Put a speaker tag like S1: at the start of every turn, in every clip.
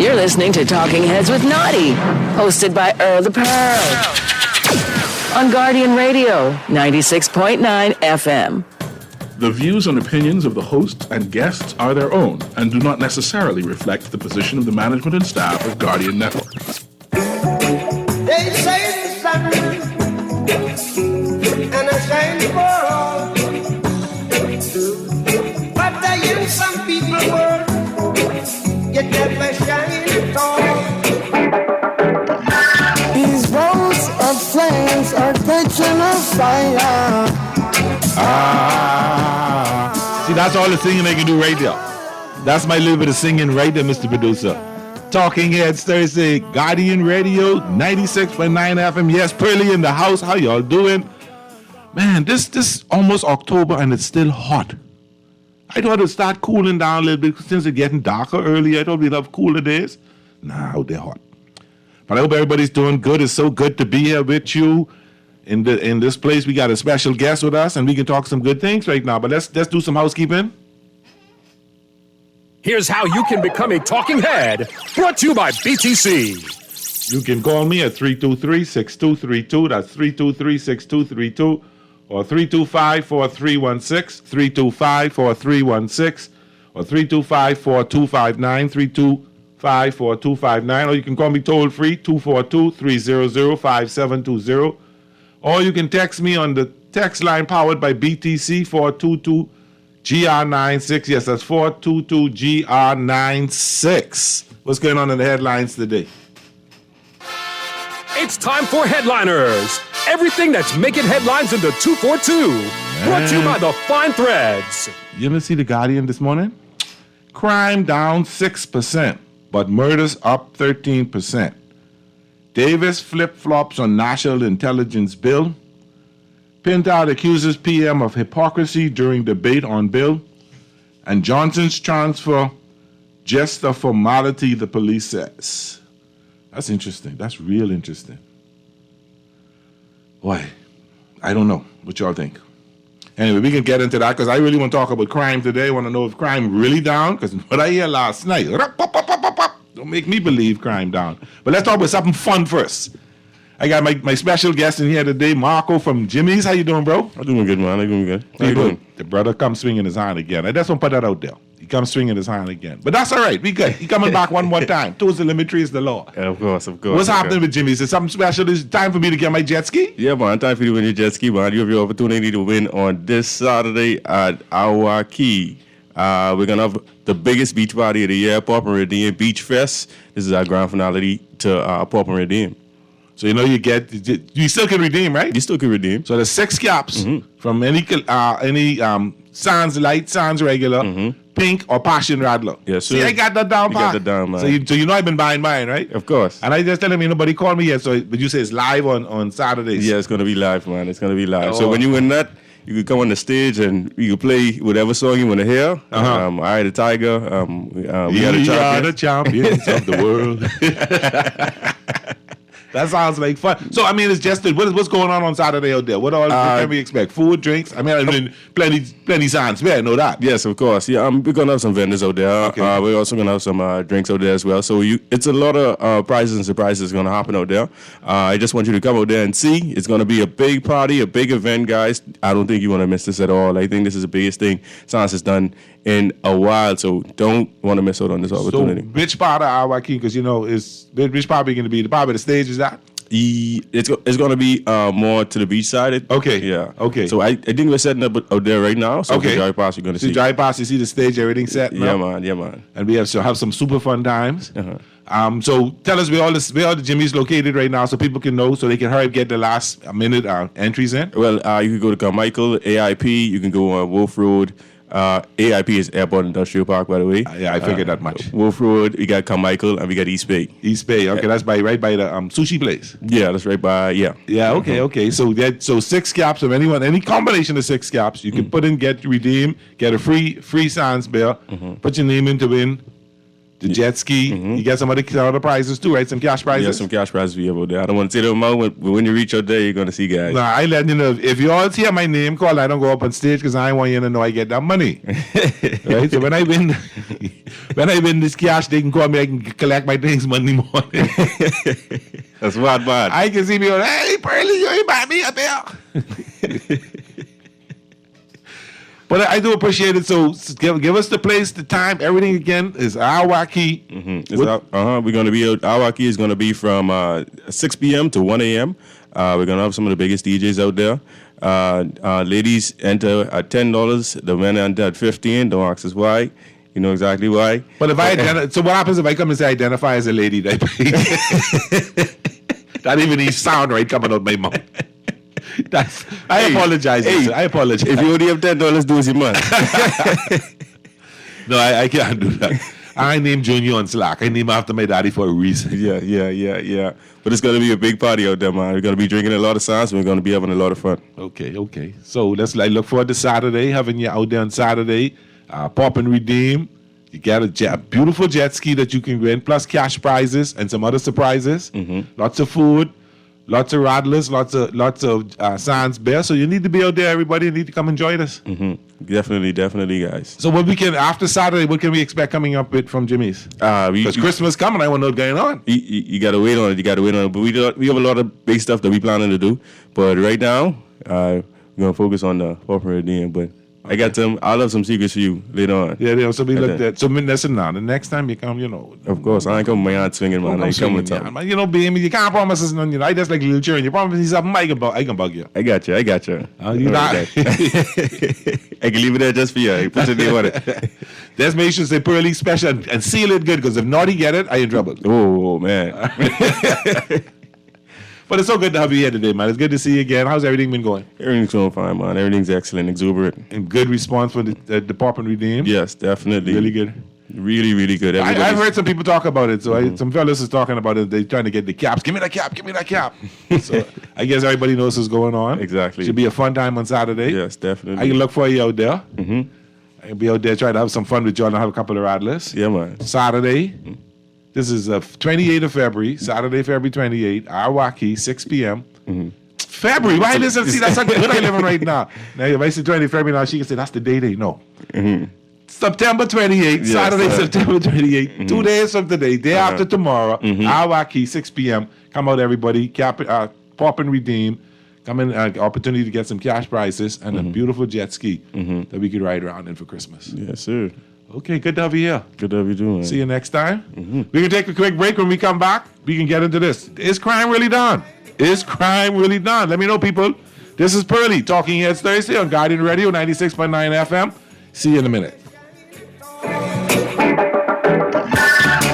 S1: You're listening to Talking Heads with Naughty, hosted by Earl the Pearl. On Guardian Radio, 96.9 FM.
S2: The views and opinions of the hosts and guests are their own and do not necessarily reflect the position of the management and staff of Guardian Network.
S3: They say the sun and I shine the world, but there is some people world you never shine at all.
S4: These roads of flames are catching a fire.
S5: See, that's all the singing they can do right there. That's my little bit of singing right there, Mr. Producer. Talking Heads Thursday, Guardian Radio, 96.9 FM. Yes, Pearly in the house. How y'all doing? Man, this almost October and it's still hot. I thought it would start cooling down a little bit since it's getting darker early. I thought we'd have cooler days. Nah, out there hot. But I hope everybody's doing good. It's so good to be here with you. In this place, we got a special guest with us, and we can talk some good things right now. But let's do some housekeeping.
S6: Here's how you can become a talking head. Brought to you by BTC.
S5: You can call me at 323-6232. That's 323-6232. Or 325-4316. 325-4316. Or 325-4259. 325-4259. Or you can call me toll free, 242-300-5720. Or you can text me on the text line powered by BTC 422-GR96. Yes, that's 422-GR96. What's going on in the headlines today?
S6: It's time for Headliners. Everything that's making headlines in the 242. Brought to you by the Fine Threads.
S5: You ever see The Guardian this morning? Crime down 6%, but murders up 13%. Davis flip-flops on National Intelligence Bill. Pinto accuses PM of hypocrisy during debate on bill. And Johnson's transfer, just a formality, the police says. That's interesting. That's real interesting. Boy, I don't know what y'all think. Anyway, we can get into that because I really want to talk about crime today. I want to know if crime really down, because what I hear last night, don't make me believe crime down. But let's talk about something fun first. I got my special guest in here today, Marco from Jimmy's. How you doing, bro?
S7: I'm doing good, man. I'm doing good. How you doing?
S5: The brother comes swinging his hand again. I just want to put that out there. He comes swinging his hand again. But that's all right. We good. He coming back one more time. Two's the limit, three is the law.
S7: Yeah, of course.
S5: What's happening with Jimmy's? Is something special? Is it time for me to get my jet ski?
S7: Yeah, man. Time for you to win your jet ski, man. You have your opportunity to win on this Saturday at Our Key. We're going to have the biggest beach party of the year, Pop and Redeem Beach Fest. This is our grand finale to Pop and Redeem.
S5: So you know you still can redeem, right?
S7: You still can redeem.
S5: So there's 6 caps from any Sans Light, Sans Regular, Pink, or Passion Radler.
S7: Yes, sir.
S5: See, I got that down,
S7: You got that down, man.
S5: So you know I've been buying mine, right?
S7: Of course.
S5: And I just tell him nobody called me yet. So but you say it's live on Saturdays.
S7: Yeah, it's going to be live, man. It's going to be live.
S5: Oh.
S7: So when you win that, you can come on the stage and you can play whatever song you want to hear. I the Tiger. We are the
S5: champions of the world. That sounds like fun. So, I mean, it's just what's going on Saturday out there? What all can we expect? Food, drinks? I mean, plenty signs. Yeah, I know that.
S7: Yes, of course. Yeah, we're going to have some vendors out there.
S5: Okay.
S7: We're also going to have some drinks out there as well. So it's a lot of prizes and surprises going to happen out there. I just want you to come out there and see. It's going to be a big party, a big event, guys. I don't think you want to miss this at all. I think this is the biggest thing Sans has done in a while, so don't want to miss out on this opportunity.
S5: So, which part of Our Key? Because, which part are going to be? The part of the stage is that?
S7: It's going to be more to the beach side.
S5: Okay.
S7: Yeah.
S5: Okay.
S7: So I think we're setting up out there right now. So
S5: okay.
S7: Drive past, you're going to see.
S5: Drive past, you see the stage, everything set.
S7: Yeah, man.
S5: And we have some super fun times.
S7: Uh-huh.
S5: So tell us where all the Jimmy's located right now, so people can know, so they can hurry up get the last minute entries in.
S7: Well, you can go to Carmichael, AIP. You can go on Wolf Road. AIP is Airport Industrial Park, by the way.
S5: Yeah, I figured that much.
S7: Wolf Road, we got Carmichael, and we got East Bay.
S5: East Bay, okay, that's right by the sushi place.
S7: Yeah, that's right by, yeah.
S5: Yeah, okay. So 6 caps of any combination of 6 caps, you can put in, redeem, get a free Sans beer, put your name in to win the jet ski. You get some other prizes too, right? Some cash prizes.
S7: Yeah, some cash prizes we have out there. I don't want to say them out, but when you reach out there, you're going to see guys.
S5: Nah, I let you know, if you all hear my name call, I don't go up on stage because I want you to know I get that money. Right? So when I win, When I win this cash, they can call me. I can collect my things Monday morning.
S7: That's bad.
S5: I can see me going, hey, Pearly, you ain't buy me up here. But I do appreciate it. So give us the place, the time, everything again is Awaki.
S7: We're going to be Awaki is going to be from 6 p.m. to 1 a.m. We're going to have some of the biggest DJs out there. Ladies enter at $10. The men enter at $15. Don't ask us why. You know exactly why.
S5: But if so what happens if I come and say identify as a lady? That even even sound right coming out my mouth. I apologize. I apologize.
S7: If you only have $10, do as you must.
S5: No, I can't do that. I named Junior on Slack. I named after my daddy for a reason.
S7: Yeah. But it's going to be a big party out there, man. We're going to be drinking a lot of sauce. We're going to be having a lot of fun.
S5: Okay. So let's look forward to Saturday, having you out there on Saturday. Pop and redeem. You get a beautiful jet ski that you can win, plus cash prizes and some other surprises. Lots of food. Lots of rattlers, lots of sans bear. So you need to be out there, everybody. You need to come and join us.
S7: Definitely, guys.
S5: So what after Saturday, what can we expect coming up with from Jimmy's? Because Christmas coming, I want to know what's going on.
S7: You got to wait on it. But we have a lot of big stuff that we planning to do. But right now, we're going to focus on the corporate redeem. But I got I'll have some secrets for you later on.
S5: Yeah. So we looked at. So listen now. The next time you come,
S7: Of course, I ain't coming with my aunt swinging, man. I ain't coming with something.
S5: Baby, you can't promise us nothing. I just like little children. You promise me something, I can bug you.
S7: I got you.
S5: You not.
S7: I can leave it there just for you. I put your name on it.
S5: Just make sure say Pearly special and seal it good, because if Naughty get it, I in trouble.
S7: Oh man.
S5: But it's so good to have you here today, man. It's good to see you again. How's everything been going?
S7: Everything's going fine, man. Everything's excellent, exuberant.
S5: And good response for the Pop and Redeem?
S7: Yes, definitely.
S5: Really good?
S7: Really, really good.
S5: I've heard some people talk about it. So some fellas is talking about it. They're trying to get the caps. Give me that cap. So I guess everybody knows what's going on.
S7: Exactly.
S5: Should be a fun time on Saturday.
S7: Yes, definitely.
S5: I can look for you out there. I can be out there trying to have some fun with you and have a couple of rattlers.
S7: Yeah, man.
S5: Saturday. This is 28th of February, Saturday, February 28th, Awaki, 6 p.m. February, why listen? See, that's how good I live right now. Now, if I say 20th February now, she can say that's the day they know. September 28th, Saturday, September 28th, 2 days from today, day after tomorrow, Awaki, 6 p.m. Come out, everybody, pop and redeem. Come in, opportunity to get some cash prizes and a beautiful jet ski that we could ride around in for Christmas.
S7: Yes, sir.
S5: Okay, good to have you here.
S7: Good to have you doing.
S5: See you next time. We can take a quick break. When we come back, we can get into this. Is crime really done? Let me know, people. This is Pearly, Talking Heads Thursday on Guardian Radio 96.9 FM. See you in a minute.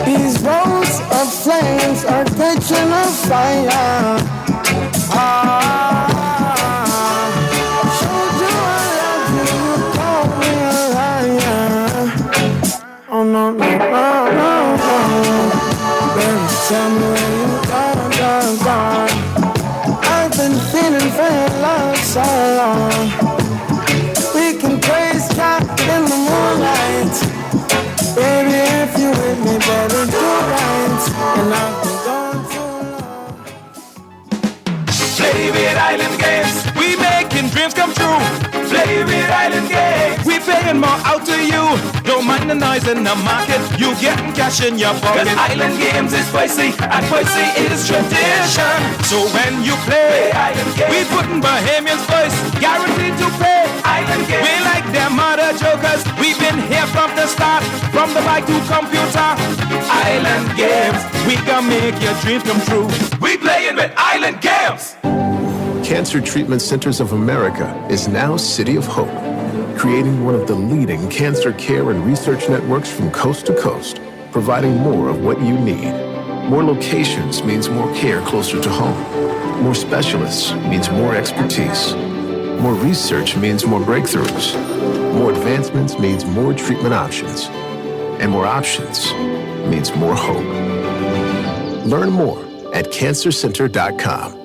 S4: These roads of flames are catching a fire. Showed you I love you, you called me a liar. Oh no. Baby, tell me where you gone. I've been feeling for your love so long. We can praise God in the moonlight. Baby, if you with me, better do right. And I've been gone too long.
S3: Play with Island Games. We making dreams come true. Play with Island Games. We paying more out to you. Don't mind the noise in the market. You getting cash in your pocket. 'Cause Island Games is spicy and spicy is tradition. So when you play Island Games, we putting Bahamians first. Guaranteed to pay Island Games. We like them other jokers. We've been here from the start. From the bike to computer. Island Games. We can make your dreams come true. We playing with Island Games.
S8: Cancer Treatment Centers of America is now City of Hope, creating one of the leading cancer care and research networks from coast to coast, providing more of what you need. More locations means more care closer to home. More specialists means more expertise. More research means more breakthroughs. More advancements means more treatment options. And more options means more hope. Learn more at cancercenter.com.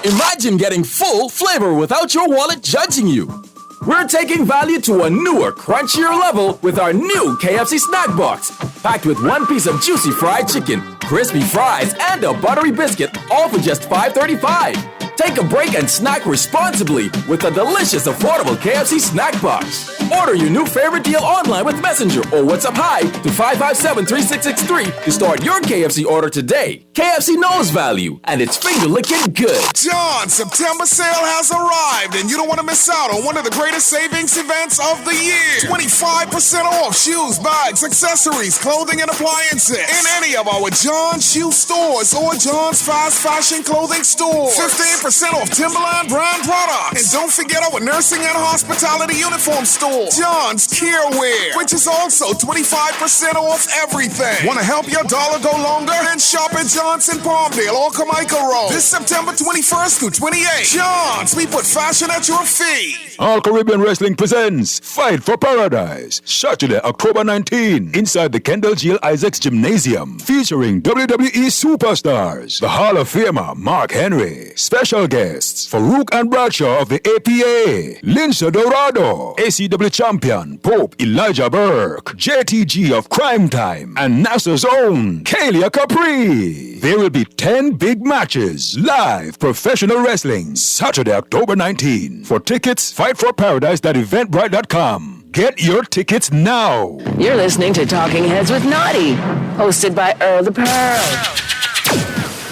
S9: Imagine getting full flavor without your wallet judging you. We're taking value to a newer, crunchier level with our new KFC Snack Box. Packed with 1 piece of juicy fried chicken, crispy fries, and a buttery biscuit, all for just $5.35. Take a break and snack responsibly with a delicious, affordable KFC snack box. Order your new favorite deal online with Messenger or WhatsApp Hi to 557-3663 to start your KFC order today. KFC knows value, and it's finger-licking good.
S10: John, September sale has arrived, and you don't want to miss out on one of the greatest savings events of the year. 25% off shoes, bags, accessories, clothing, and appliances in any of our John Shoe stores or John's Fast Fashion Clothing store. 15% off Timberland brand products. And don't forget our nursing and hospitality uniform store, John's Care Wear, which is also 25% off everything. Want to help your dollar go longer? Then shop at John's in Palmdale or Carmichael Road. This September 21st through 28th. John's, we put fashion at your feet.
S11: All Caribbean Wrestling presents Fight for Paradise, Saturday, October 19, inside the Kendall Jill Isaacs Gymnasium, featuring WWE superstars, the Hall of Famer Mark Henry, special guests Farouk and Bradshaw of the APA, Lince Dorado, ACW champion Pope Elijah Burke, JTG of Crime Time, and NASA's own Kalia Capri. There will be 10 big matches, live professional wrestling, Saturday, October 19. For tickets, fightforparadise.eventbrite.com. Get your tickets now.
S1: You're listening to Talking Heads with Naughty, hosted by Earl the Pearl.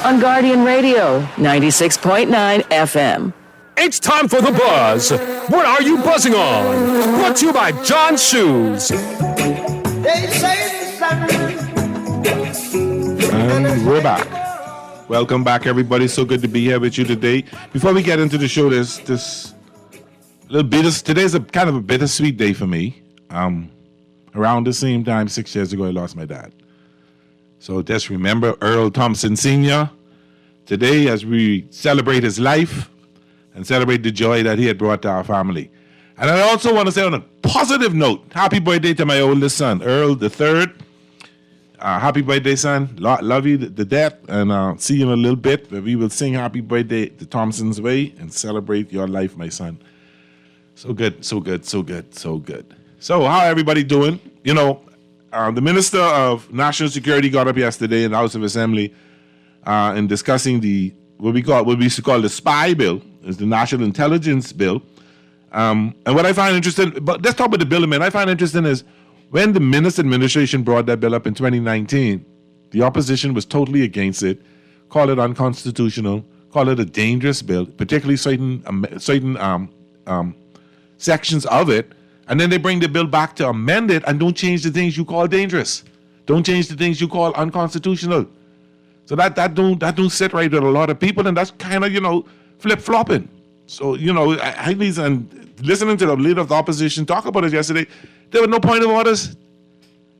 S1: On Guardian Radio, 96.9 FM.
S6: It's time for the buzz. What are you buzzing on? Brought to you by John Shoes.
S5: And we're back. Welcome back, everybody. So good to be here with you today. Before we get into the show, there's this little bit. Today's a kind of a bittersweet day for me. Around the same time, 6 years ago, I lost my dad. So just remember Earl Thompson Sr. today as we celebrate his life and celebrate the joy that he had brought to our family. And I also want to say on a positive note, happy birthday to my oldest son, Earl III. Happy birthday, son. Love you to death. And see you in a little bit where we will sing happy birthday the Thompson's way and celebrate your life, my son. So good, so good, so good, so good. So how everybody doing? You know, the Minister of National Security got up yesterday in the House of Assembly in discussing what we used to call the spy bill, is the National Intelligence Bill. And what I find interesting, but let's talk about the bill a minute. I find interesting is when the Minister administration brought that bill up in 2019, the opposition was totally against it, called it unconstitutional, called it a dangerous bill, particularly certain sections of it. And then they bring the bill back to amend it and don't change the things you call dangerous. Don't change the things you call unconstitutional. So that don't sit right with a lot of people, and that's kind of, flip-flopping. So, I and listening to the leader of the opposition talk about it yesterday, there was no point of orders.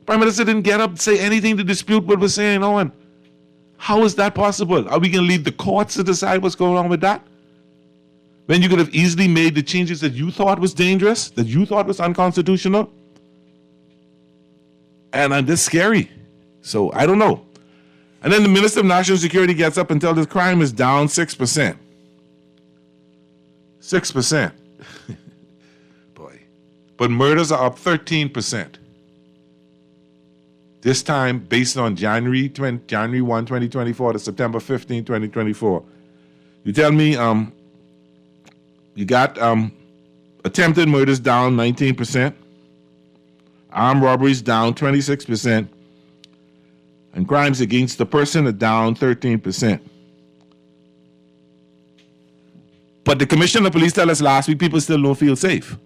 S5: Prime Minister didn't get up and say anything to dispute what we're saying on. How is that possible? Are we going to leave the courts to decide what's going on with that? When you could have easily made the changes that you thought was dangerous, that you thought was unconstitutional? And this is scary. So, I don't know. And then the Minister of National Security gets up and tells us crime is down 6%. 6%. Boy. But murders are up 13%. This time, based on January 1, 2024 to September 15, 2024. You tell me you got attempted murders down 19%, armed robberies down 26%, and crimes against the person are down 13%. But the Commissioner of Police tell us last week people still don't feel safe.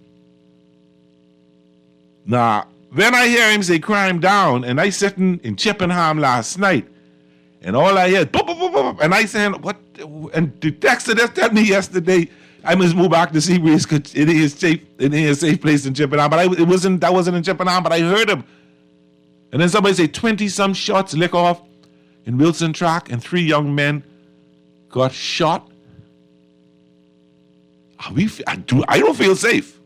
S5: Now, when I hear him say crime down, and I sitting in Chippenham last night, and all I hear, boop, boop, boop, boop, and I saying, what? And the texter just told me yesterday, I must move back to Seabreeze because it is safe place in Chippenham. But that wasn't in Chippenham, but I heard him. And then somebody say 20-some shots lick off in Wilson Track, and 3 young men got shot. I don't feel safe.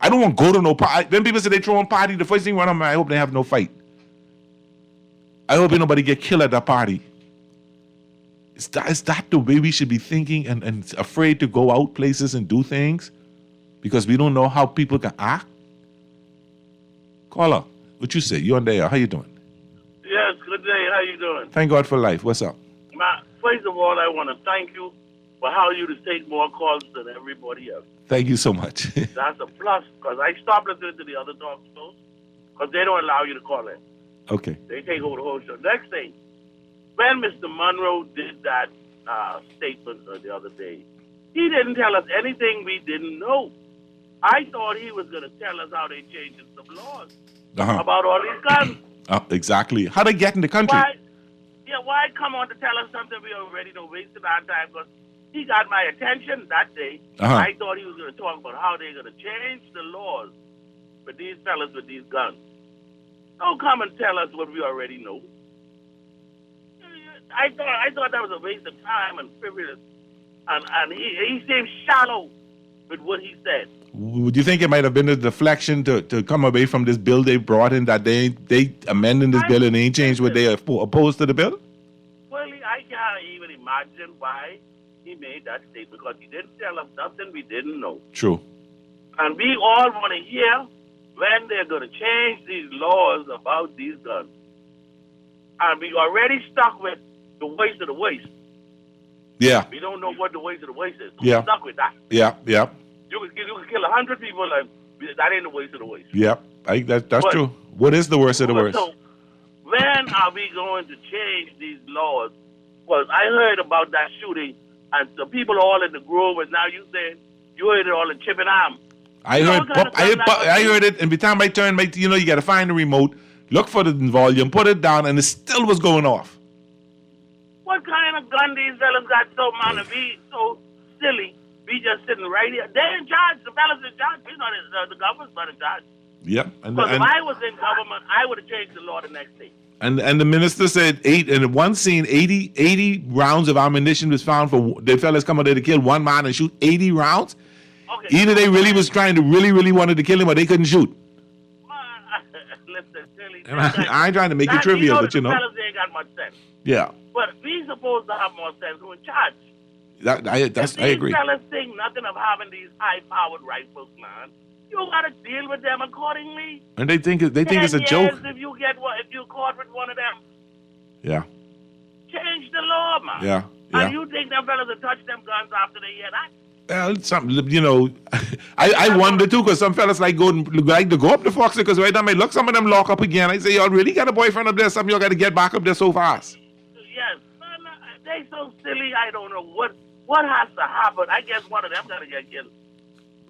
S5: I don't want to go to no party. When people say they throw a party, the first thing run on my, I hope they have no fight. I hope nobody get killed at that party. Is that the way we should be thinking and afraid to go out places and do things? Because we don't know how people can act? Caller, what you say? You on the air. How you doing?
S12: Yes, good day. How you doing?
S5: Thank God for life. What's up?
S12: First of all, I want to thank you for how you to take more calls than everybody else.
S5: Thank you so much.
S12: That's a plus, because I stopped listening to the other talk shows because they don't allow you to call in.
S5: Okay.
S12: They take over the whole show. Next thing, when Mr. Monroe did that statement the other day, he didn't tell us anything we didn't know. I thought he was going to tell us how they changed some laws about all these guns.
S5: Exactly. How they get in the country?
S12: Why come on to tell us something we already know, wasting our time? Because he got my attention that day. I thought he was going to talk about how they're going to change the laws for these fellas with these guns. Don't come and tell us what we already know. I thought that was a waste of time and frivolous. And he seemed shallow with what he said.
S5: Would you think it might have been a deflection to come away from this bill they brought in, that they amending this bill and they ain't changed what they opposed to the bill?
S12: Well, I can't even imagine why he made that statement, because he didn't tell us nothing we didn't know.
S5: True.
S12: And we all want to hear when they're going to change these laws about these guns. And we already stuck with the waste of the waste.
S5: Yeah.
S12: We don't know what the waste of the waste is.
S5: Yeah.
S12: We're stuck with that.
S5: Yeah.
S12: You can kill 100 people, and that ain't the waste of the waste.
S5: Yep. That's true. What is the worst of the worst?
S12: So when are we going to change these laws? Well, I heard about that shooting, and the people are all in the Grove, and now you saying you heard it all in Chippenham.
S5: I heard it, and by the time I turned, you got to find the remote, look for the volume, put it down, and it still was going off.
S12: What kind of gun these fellas got so man to be so silly? We just sitting right here. They're in charge. The fellas in charge. The government's not in charge.
S5: Yep.
S12: Because if I was in government, I would have changed the law the next day.
S5: And the minister said in one scene, 80 rounds of ammunition was found for the fellas coming there to kill one man and shoot 80 rounds. Okay. Either they really was trying to really wanted to kill him, or they couldn't shoot.
S12: Listen, silly.
S5: I ain't trying to make it trivial, but
S12: the fellas ain't got much sense.
S5: Yeah.
S12: But we supposed to have more sense. Who in charge?
S5: I agree.
S12: These fellas think nothing of having these high-powered rifles, man. You got to deal with them accordingly.
S5: And they think it's a joke.
S12: If you caught with one of them.
S5: Yeah.
S12: Change the law, man.
S5: Yeah.
S12: And you think them fellas will touch them guns after they hear that?
S5: Well, something, I wonder too, because some fellas like to go up to Fox, because right now, look, some of them lock up again. I say, y'all really got a boyfriend up there? Something y'all got to get back up there so fast.
S12: Yes. They so silly, I don't know what has to happen. I guess one of them got to get killed.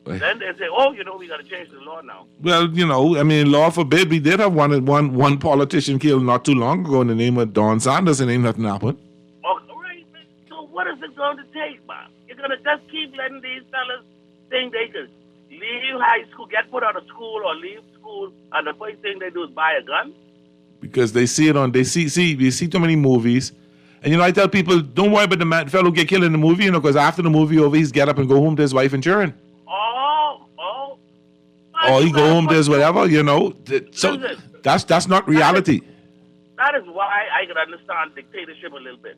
S12: Then they say, we got to change the law now.
S5: Well, law forbid. We did have one politician killed not too long ago in the name of Don Sanders, and ain't nothing happened.
S12: Right. So what is it going to take, man? You're going to just keep letting these fellas think they can leave high school, get put out of school, or leave school, and the first thing they do is buy a gun?
S5: Because they see it we see too many movies. And, I tell people, don't worry about the fellow get killed in the movie, because after the movie over, he's get up and go home to his wife and children. Or he go home to his whatever, So that's not reality.
S12: That is why I can understand dictatorship a little bit.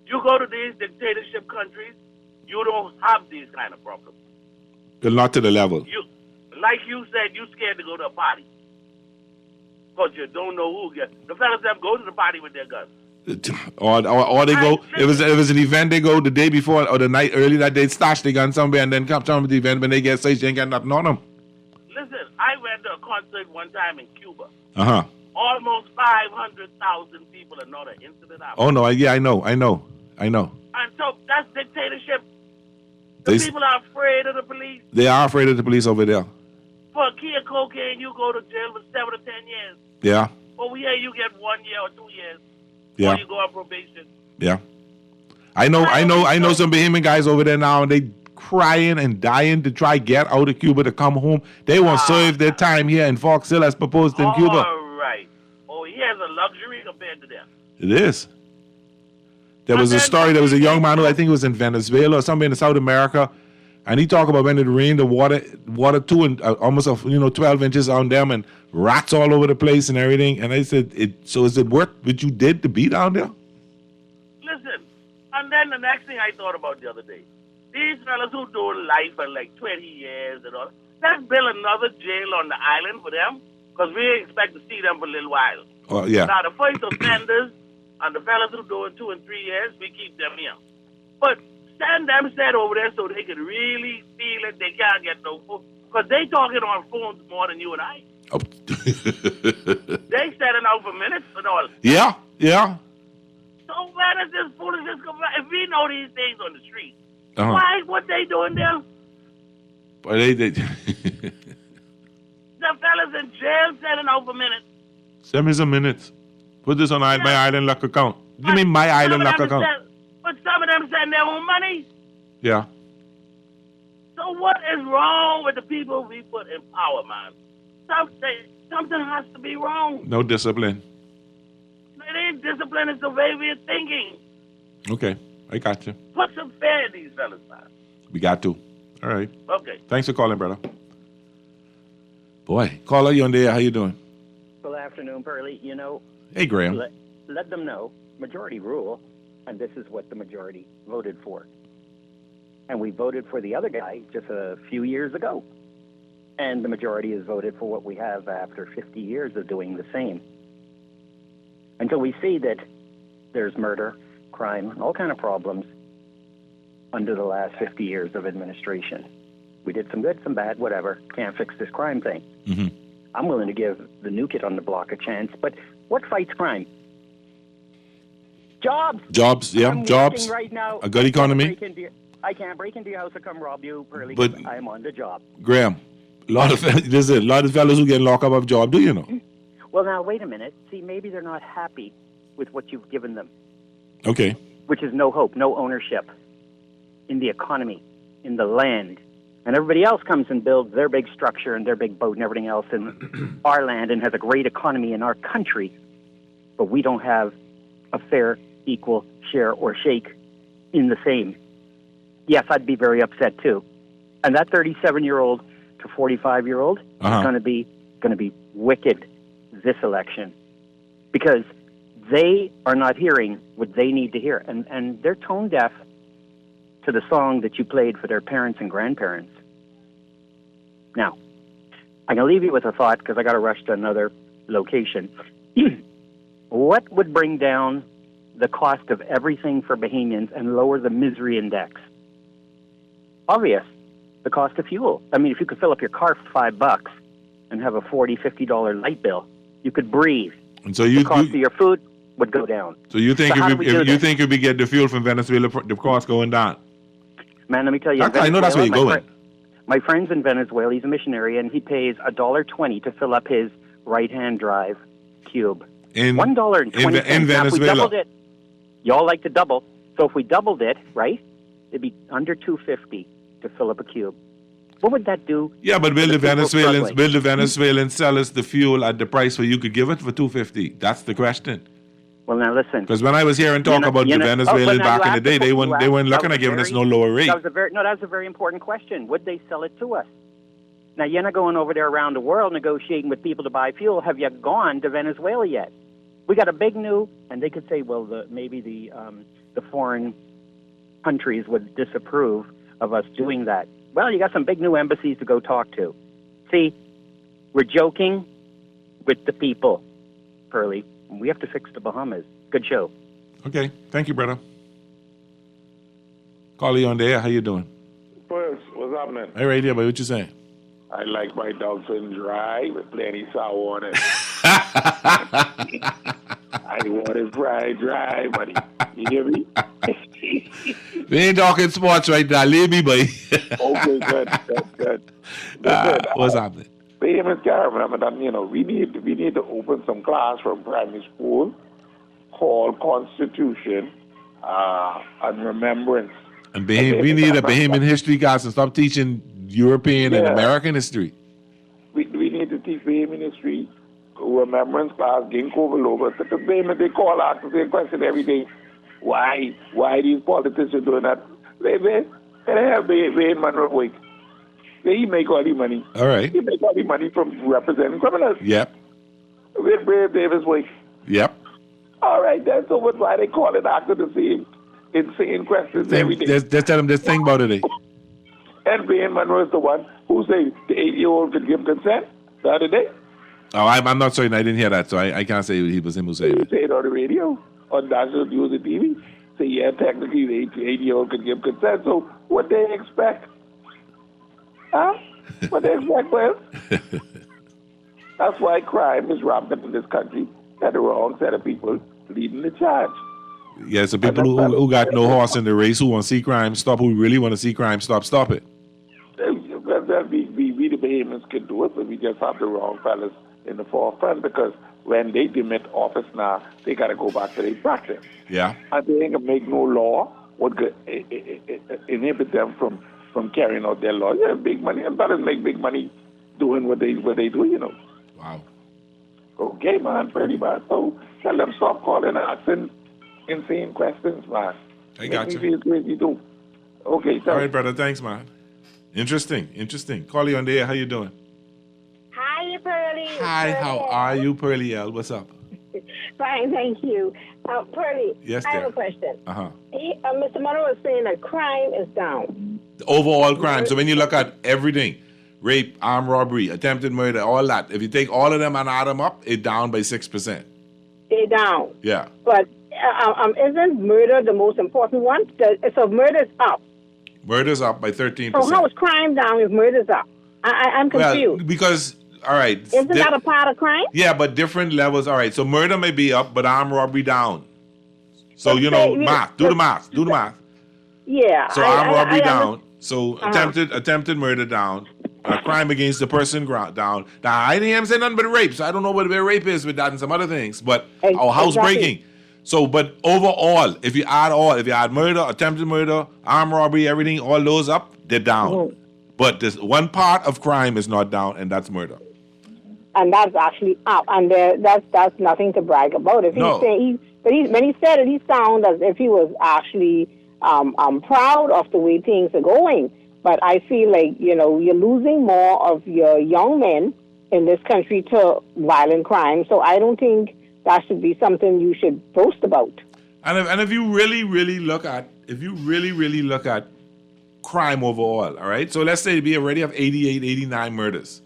S12: You go to these dictatorship countries, you don't have these kind of problems.
S5: But not to the level.
S12: Like you said, you're scared to go to a party. Because you don't know who gets. The fellas them go to the party with their guns.
S5: Or they go, if it's an event, they go the day before or the night early that they stash their gun somewhere and then come to the event when they get saved, they ain't got nothing on them.
S12: Listen, I went to a concert one time in Cuba. Almost 500,000 people and not an incident happened.
S5: Oh, no, I know.
S12: And so that's dictatorship. People are afraid of the police.
S5: They are afraid of the police over there.
S12: For a key of cocaine, you go to jail for 7 to 10 years.
S5: Yeah.
S12: Over here, you get 1 year or 2 years.
S5: Yeah.
S12: Or you go on probation.
S5: Yeah. I know some Bahamian guys over there now, and they crying and dying to try get out of Cuba to come home. They won't serve their time here in Fox Hill as proposed in Cuba.
S12: All right. Here's a luxury compared to them.
S5: It is. There was a story. There was a young man who I think was in Venezuela or somewhere in South America, and he talked about when it rained, the water too, and almost 12 inches on them, and rats all over the place and everything. And I said, so is it worth what you did to be down there?
S12: Listen, and then the next thing I thought about the other day, these fellas who doing life for like 20 years and all, let's build another jail on the island for them, because we expect to see them for a little while.
S5: Oh, yeah.
S12: Now, the first offenders and the fellas who doing 2 and 3 years, we keep them here. But Send them set over there so they can really feel it. They can't get no food. Because they talking on phones more than you and I.
S5: Oh.
S12: They setting out for minutes and all.
S5: Yeah.
S12: So where does this foolishness come from? If we know these things on the street,
S5: Uh-huh.
S12: why, what they doing there?
S5: But they
S12: The fellas in jail setting out for minutes.
S5: send me some minutes. Put this on my Island Luck account. Give me my Island Luck account.
S12: But some of them send their own money.
S5: Yeah.
S12: So what is wrong with the people we put in power, man? Something has to be wrong.
S5: No discipline.
S12: It ain't discipline, it's the way we're thinking.
S5: Okay, I got you.
S12: Put some fear in these fellas, man.
S5: We got to. All right.
S12: Okay.
S5: Thanks for calling, brother. Boy, caller, you on there? How you doing?
S13: Good afternoon, Pearlie. You know,
S5: Hey, Graham.
S13: let them know majority rule, and this is what the majority voted for. And we voted for the other guy just a few years ago. And the majority has voted for what we have after 50 years of doing the same. Until we see that there's murder, crime, all kind of problems under the last 50 years of administration. We did some good, some bad, whatever. Can't fix this crime thing.
S5: Mm-hmm.
S13: I'm willing to give the new kid on the block a chance, but what fights crime? Jobs.
S5: Jobs, yeah,
S13: I'm
S5: jobs.
S13: working right now.
S5: A good economy.
S13: I can't break into your house and come rob you, Pearlie,
S5: But-
S13: because I'm on the job.
S5: Graham, there's a lot of fellas who get locked up of job, do you know?
S13: Well, now, wait a minute. See, maybe they're not happy with what you've given them,
S5: Okay.
S13: which is no hope, no ownership in the economy, in the land. And everybody else comes and builds their big structure and their big boat and everything else in our land and has a great economy in our country. But we don't have a fair, equal share or shake in the same. Yes, I'd be very upset too. And that 37-year-old to 45-year-old
S5: Uh-huh.
S13: is going to be wicked this election because they are not hearing what they need to hear, and they're tone deaf to the song that you played for their parents and grandparents. Now, I'm going to leave you with a thought because I got to rush to another location. What would bring down the cost of everything for Bahamians and lower the misery index? Obvious, the cost of fuel. I mean, if you could fill up your car for $5 and have a $40, $50 light bill, you could breathe.
S5: And so
S13: The cost of your food would go down.
S5: So you think
S13: So how do
S5: if
S13: we
S5: you,
S13: do
S5: if you
S13: this?
S5: think if we get the fuel from Venezuela, the cost going down?
S13: Man, let me tell you.
S5: I know that's where you're going.
S13: My friend's in Venezuela. He's a missionary, and he pays $1.20 to fill up his right-hand drive cube.
S5: In
S13: $1.20.
S5: in
S13: Now, if we
S5: Venezuela.
S13: doubled it, y'all like to double. So if we doubled it, right, it'd be under $2.50 to fill up a cube. What would that do?
S5: Yeah, but will
S13: to
S5: the
S13: people
S5: Venezuelans
S13: struggling?
S5: sell us the fuel at the price where you could give it for $2.50? That's the question.
S13: Well, now listen.
S5: Because when I was hearing talk about the Venezuelans back in the day, they weren't looking at giving us no lower rate.
S13: That was a very important question. Would they sell it to us? Now, you're not going over there around the world negotiating with people to buy fuel. Have you gone to Venezuela yet? We got a big new, and they could say, well, maybe the foreign countries would disapprove of us doing that. Well, you got some big new embassies to go talk to. See, we're joking with the people, Pearlie. We have to fix the Bahamas. Good show.
S5: Okay, thank you, brother. Call you on the air. How you doing?
S14: First, what's happening?
S5: Hey, radio, boy, what you saying?
S14: I like my dolphin dry with plenty sour on it. I want it fried dry, buddy. You hear me?
S5: We ain't talking sports right now. Leave me, boy.
S14: Okay, good.
S5: What's happening?
S14: Famous guy, remember that, we need to open some class from primary school called Constitution and Remembrance.
S5: And we need a Bahamian history class and stop teaching European and American history.
S14: We need to teach Bahamian history, remembrance class, ginkgo biloba. The Bahamian, they call out the same question every day. Why these politicians doing that? They have Bahamian Monroe Wake. He make all the money.
S5: All right.
S14: He make all the money from representing criminals.
S5: Yep.
S14: With Brave Davis Wake.
S5: Yep.
S14: All right, that's so what's why they call it after the same insane questions every day.
S5: Just tell them this thing about it.
S14: And Bahamian Monroe is the one who say the 8-year-old could give consent the other day.
S5: Oh, I'm not certain. I didn't hear that, so I can't say he was him who said
S14: He
S5: it.
S14: say it on the radio, on national news and TV. say, yeah, technically the 80-year-old could give consent. So what they expect? Huh? What they expect, well? That's why crime is rampant in this country. Got the wrong set of people leading the charge.
S5: Yeah, so people who got no horse in the race, who want to see crime stop, who really want to see crime stop it.
S14: We the behemoths can do it, but we just have the wrong fellas in the forefront, because when they demit office now, they got to go back to their practice.
S5: Yeah.
S14: And they ain't gonna make no law what could inhibit them from carrying out their law. Yeah, big money, and fellas make big money doing what they do, you know.
S5: Wow.
S14: Okay, man, pretty bad. So tell them stop calling and asking insane questions, man.
S5: I got you.
S14: Make me feel crazy too. Okay,
S5: all right, brother. Thanks, man. Interesting. Call you on the air. How you doing?
S15: Hi, Pearly.
S5: Hi, how are you, Pearly L? What's up?
S15: Fine, thank you. Pearly,
S5: yes,
S15: I have
S5: dear.
S15: a question.
S5: Uh-huh.
S15: Mr. Monroe was saying that crime is down.
S5: The overall crime. So when you look at everything, rape, armed robbery, attempted murder, all that, if you take all of them and add them up, it's down by 6%.
S15: They're down.
S5: Yeah.
S15: But isn't murder the most important one? So murder's up.
S5: Murder's up by 13%.
S15: So how is crime down if murder's up? I'm confused.
S5: Well, because, all right.
S15: Isn't that a part of crime?
S5: Yeah, but different levels. All right, so murder may be up, but armed robbery down. So, math. Do the math.
S15: Yeah.
S5: So armed robbery down. So attempted murder down. Crime against the person down. Now, I didn't say nothing but rape, so I don't know what a rape is with that and some other things. But housebreaking. So, but overall, if you add murder, attempted murder, armed robbery, everything, all those up, they're down.
S15: Mm-hmm.
S5: But this one part of crime is not down, and that's murder.
S15: And that's actually up, and that's nothing to brag about. If
S5: No.
S15: when he said it, he sounded as if he was actually proud of the way things are going. But I feel like you're losing more of your young men in this country to violent crime. So I don't think that should be something you should boast about.
S5: And if you really look at crime overall, all right? So let's say we already have 88, 89 murders.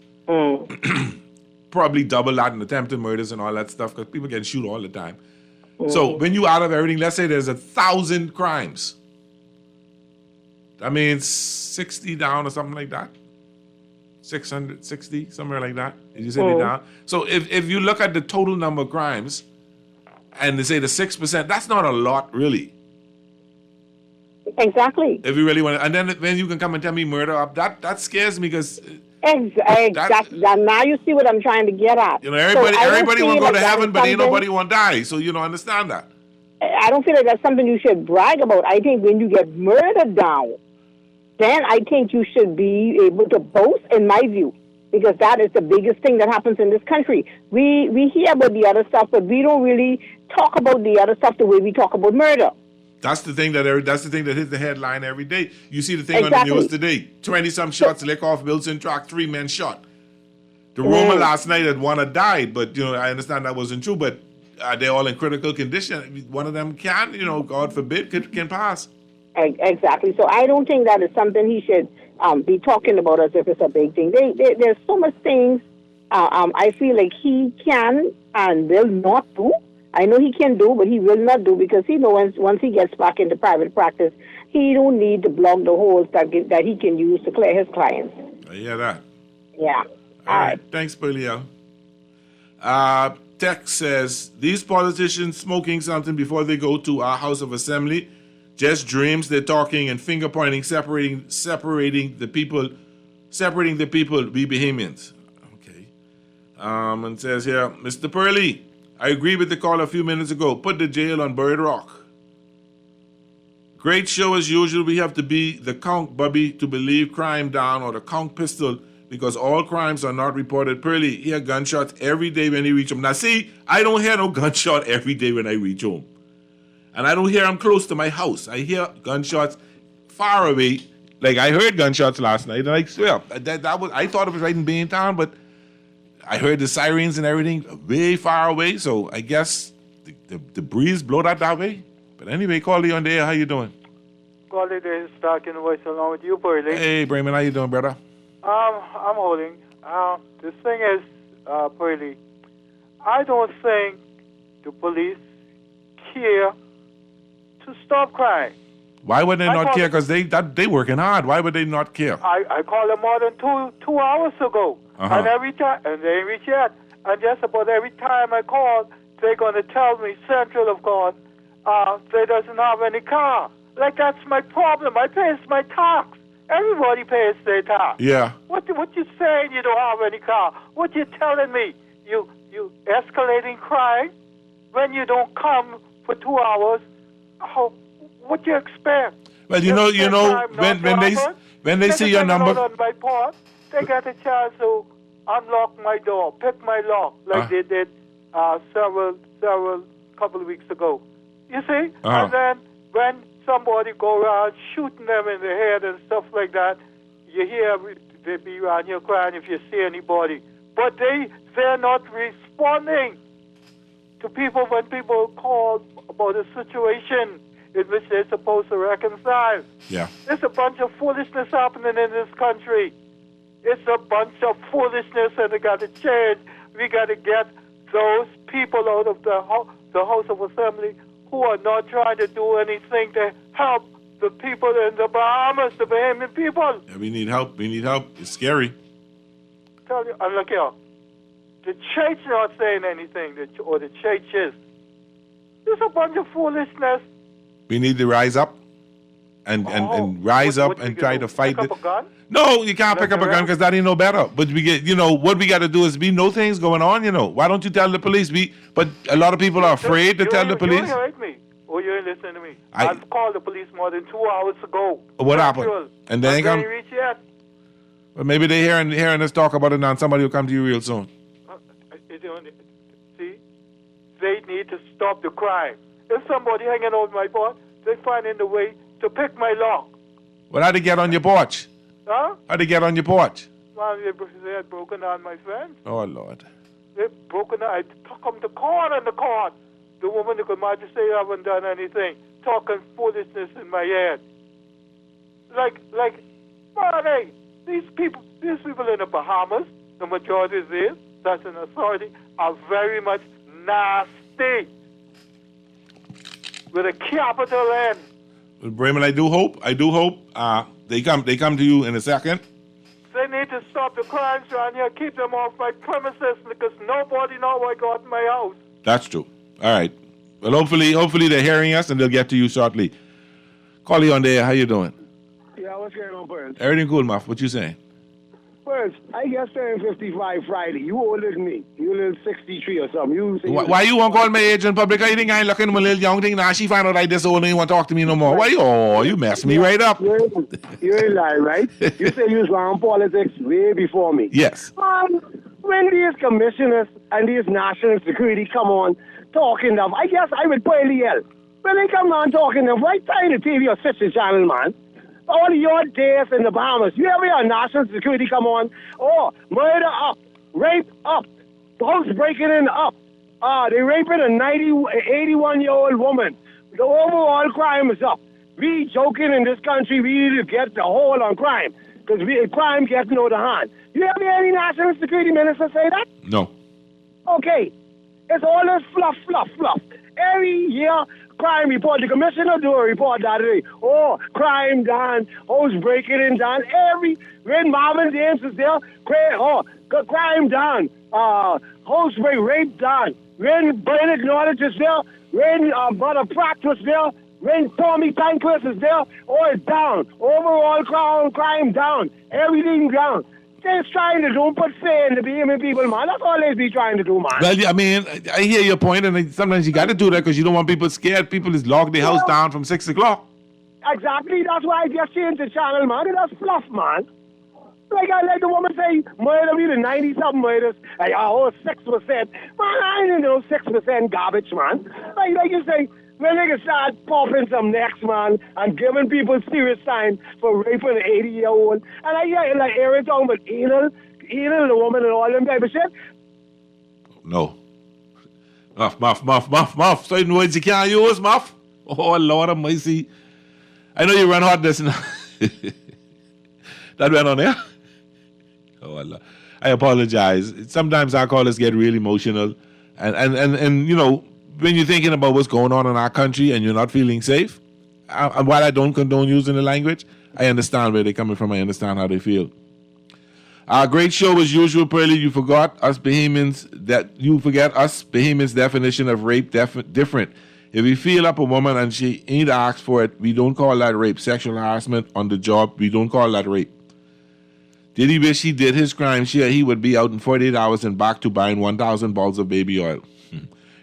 S5: Probably double that in attempted murders and all that stuff, because people get shoot all the time. So when you add up everything, let's say there's 1,000 crimes. That means 60 down or something like that. 660, somewhere like that. Did you say they down? So if you look at the total number of crimes and they say the 6%, that's not a lot, really.
S15: Exactly.
S5: If you really want to, and then you can come and tell me murder up, that scares me, because
S15: exactly. Now you see what I'm trying to get at.
S5: Everybody want to go to heaven, but ain't nobody want to die. So you don't understand that.
S15: I don't feel like that's something you should brag about. I think when you get murdered down, then I think you should be able to boast, in my view, because that is the biggest thing that happens in this country. We hear about the other stuff, but we don't really talk about the other stuff the way we talk about murder.
S5: That's the thing that hits the headline every day. You see the thing on the news today: 20-some shots, lick off Wilson track, 3 men shot. The rumor last night that one had died, but I understand that wasn't true. But they're all in critical condition. One of them can, God forbid, can pass.
S15: Exactly. So I don't think that is something he should be talking about as if it's a big thing. There's so much things I feel like he can and will not do. I know he can do, but he will not do, because he knows once he gets back into private practice, he don't need to block the holes that he can use to clear his clients.
S5: I hear that.
S15: Yeah.
S5: All right. Thanks, Polio. Tex says, these politicians smoking something before they go to our House of Assembly, just dreams. They're talking and finger pointing, separating the people, be Bahamians. Okay. And says here, Mr. Pearly, I agree with the call a few minutes ago. Put the jail on Bird Rock. Great show as usual. We have to be the conch, Bubby, to believe crime down, or the conch pistol, because all crimes are not reported. Pearly, hear gunshots every day when he reach home. Now see, I don't hear no gunshot every day when I reach home. And I don't hear them close to my house. I hear gunshots far away. Like I heard gunshots last night, and I swear, I thought it was right in Baintown, but I heard the sirens and everything way far away, so I guess the breeze blow that way. But anyway, Callie on the air, how you doing?
S16: Callie, this is talking voice along with you, Pearly.
S5: Hey, Brayman, how you doing, brother?
S16: I'm holding. The thing is, Pearly, I don't think the police care to stop crime.
S5: Why would they
S16: I
S5: not
S16: call
S5: care?
S16: them-
S5: Because they working hard. Why would they not care?
S16: I called them more than two hours ago, and every time, and they ain't reach yet. And just about every time I call, they're gonna tell me Central, of course, they doesn't have any car. Like that's my problem. I pay my tax. Everybody pays their tax.
S5: Yeah.
S16: What you saying? You don't have any car? What you telling me? You escalating crime when you don't come for 2 hours? How? What you expect?
S5: Well, you know, when they see your number.
S16: On my port, they get a chance to unlock my door, pick my lock, like they did several couple of weeks ago. You see? And then when somebody go around shooting them in the head and stuff like that, you hear they be around here crying if you see anybody. But they're not responding to people when people call about a situation in which they're supposed to reconcile.
S5: Yeah.
S16: There's a bunch of foolishness happening in this country. It's a bunch of foolishness, and it got to change. We got to get those people out of the House of Assembly who are not trying to do anything to help the people in the Bahamas, the Bahamian people.
S5: Yeah, we need help. It's scary.
S16: Tell you, and look here, the church not saying anything, or the churches. There's a bunch of foolishness.
S5: We need to rise up and rise up and try to fight it. No, you can't pick up a gun because that ain't no better. But we get, what we got to do is we know things going on, Why don't you tell the police? But a lot of people are afraid to tell the police.
S16: You ain't me. Or you ain't listening to me. I've called the police more than 2 hours ago.
S5: What happened? And they ain't come.
S16: Reach yet.
S5: Well, maybe they hearing us talk about it now, and somebody will come to you real soon.
S16: See, they need to stop the crime. If somebody hanging out my porch, they finding the way to pick my lock.
S5: Well, how'd they get on your porch?
S16: Huh?
S5: How'd they get on your porch?
S16: Well, they had broken down my fence.
S5: Oh, Lord.
S16: They broken down. I took them to court on the court. The woman, the magistrate, haven't done anything. Talking foolishness in my head. Like, Marty, these people in the Bahamas, the majority is this, that's an authority, are very much nasty. With a capital N.
S5: Well, Bremen, I do hope they come to you in a second.
S16: They need to stop the crimes around here, keep them off my premises, because nobody knows what I got in my house.
S5: That's true. All right. Well, hopefully they're hearing us and they'll get to you shortly. Callie on there, how you doing?
S17: Yeah, what's going on, Burns?
S5: Everything cool, Muff. What you saying?
S17: Burns, I guess turning 55 Friday. You older than me. You a little 63 or something.
S5: Why you won't call my age in public? I think I ain't looking at my little young thing. Now she find out I this old and you want to talk to me no more. Why you? Oh, you messed me right up.
S17: You ain't lying, right? You say you was around politics way before me.
S5: Yes.
S17: When these commissioners and these national security come on talking them, I guess I would probably yell. When they come on talking them, right time the TV or sister channel, man. All your days in the Bahamas, you ever hear national security come on? Oh, murder up, rape up, house breaking in up. They raping a 81-year-old woman. The overall crime is up. We joking in this country, we need to get the hold on crime. Because crime gets no the hand. You ever hear any national security minister say that?
S5: No.
S17: Okay. It's all this fluff. Every year, crime report. The commissioner do a report that day. Oh, crime done. House breaking in done. When Marvin James is there, crime done. House rape done. When Bernard Norwich is there, when Brother Pratt was there, when Tommy Pankhurst is there, it's down. Overall crime down. Everything down. They're trying to put fear in the Bahamian people, man. That's all they be trying to do, man.
S5: Well, I mean, I hear your point, and sometimes you got to do that because you don't want people scared. People just lock their house down from 6 o'clock.
S17: Exactly. That's why I just changed the channel, man. That's fluff, man. Like the woman say, murder me the 90-something murders. 6%. Man, I ain't no 6% garbage, man. Like you say, when they can start popping some necks, man, and giving people serious time for raping an 80-year-old. And I hear like Aaron talking about anal, the woman and all them type of shit.
S5: No. Muff. Certain words you can't use, Muff. Oh, Lord of mercy. I know you run hot this now. That went on there? Oh, Allah. I apologize. Sometimes our callers get really emotional. And when you're thinking about what's going on in our country and you're not feeling safe, and while I don't condone using the language, I understand where they're coming from. I understand how they feel. Great show as usual, Pearly. You forget us Bahamians' definition of rape different. If we feel up a woman and she ain't asked for it, we don't call that rape. Sexual harassment on the job, we don't call that rape. Did he wish he did his crime? He would be out in 48 hours and back to buying 1,000 balls of baby oil.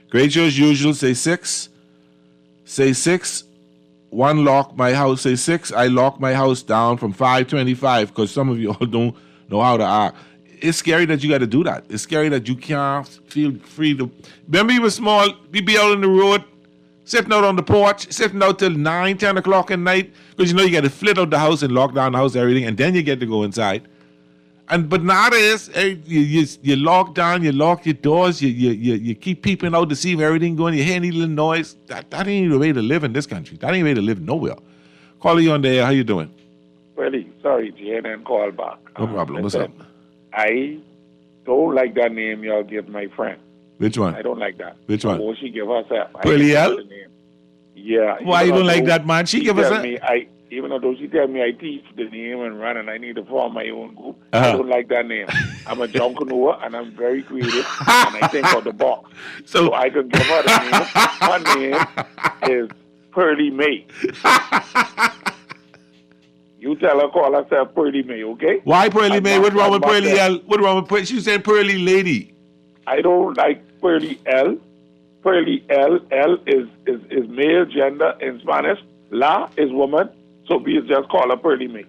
S5: Great show as usual. Say six. Say six. One lock my house. Say six. I lock my house down from 5:25 because some of you all don't know how to act. It's scary that you got to do that. It's scary that you can't feel free to. Remember, you were small. We'd be out on the road, sitting out on the porch, sitting out till 9, 10 o'clock at night because you got to flit out the house and lock down the house, everything, and then you get to go inside. But nowadays, you lock down, you lock your doors, you keep peeping out to see if everything going. You hear any little noise. That ain't the way to live in this country. That ain't the way to live nowhere. Caller, you on the air. How you doing?
S14: Really, sorry, JNN, call back.
S5: No problem. What's up?
S14: I don't like that name y'all give my friend.
S5: Which one?
S14: I don't like that.
S5: Which one?
S14: Oh, she give herself.
S5: Pearly L?
S14: Yeah.
S5: Why you don't like that, man? She give us
S14: a... Even though she tell me I teach the name and run and I need to form my own group, I don't like that name. I'm a junkanua and I'm very creative and I think out the box. So I can give her the name. Her name is Pearly May. You tell her call herself Pearly May, okay?
S5: Why Pearly May? What's wrong with Pearly L? What's wrong with Pearly? She said Pearly Lady.
S14: I don't like Pearly L. Pearly L. L is male gender in Spanish. La is woman. So we just call her Pearly May.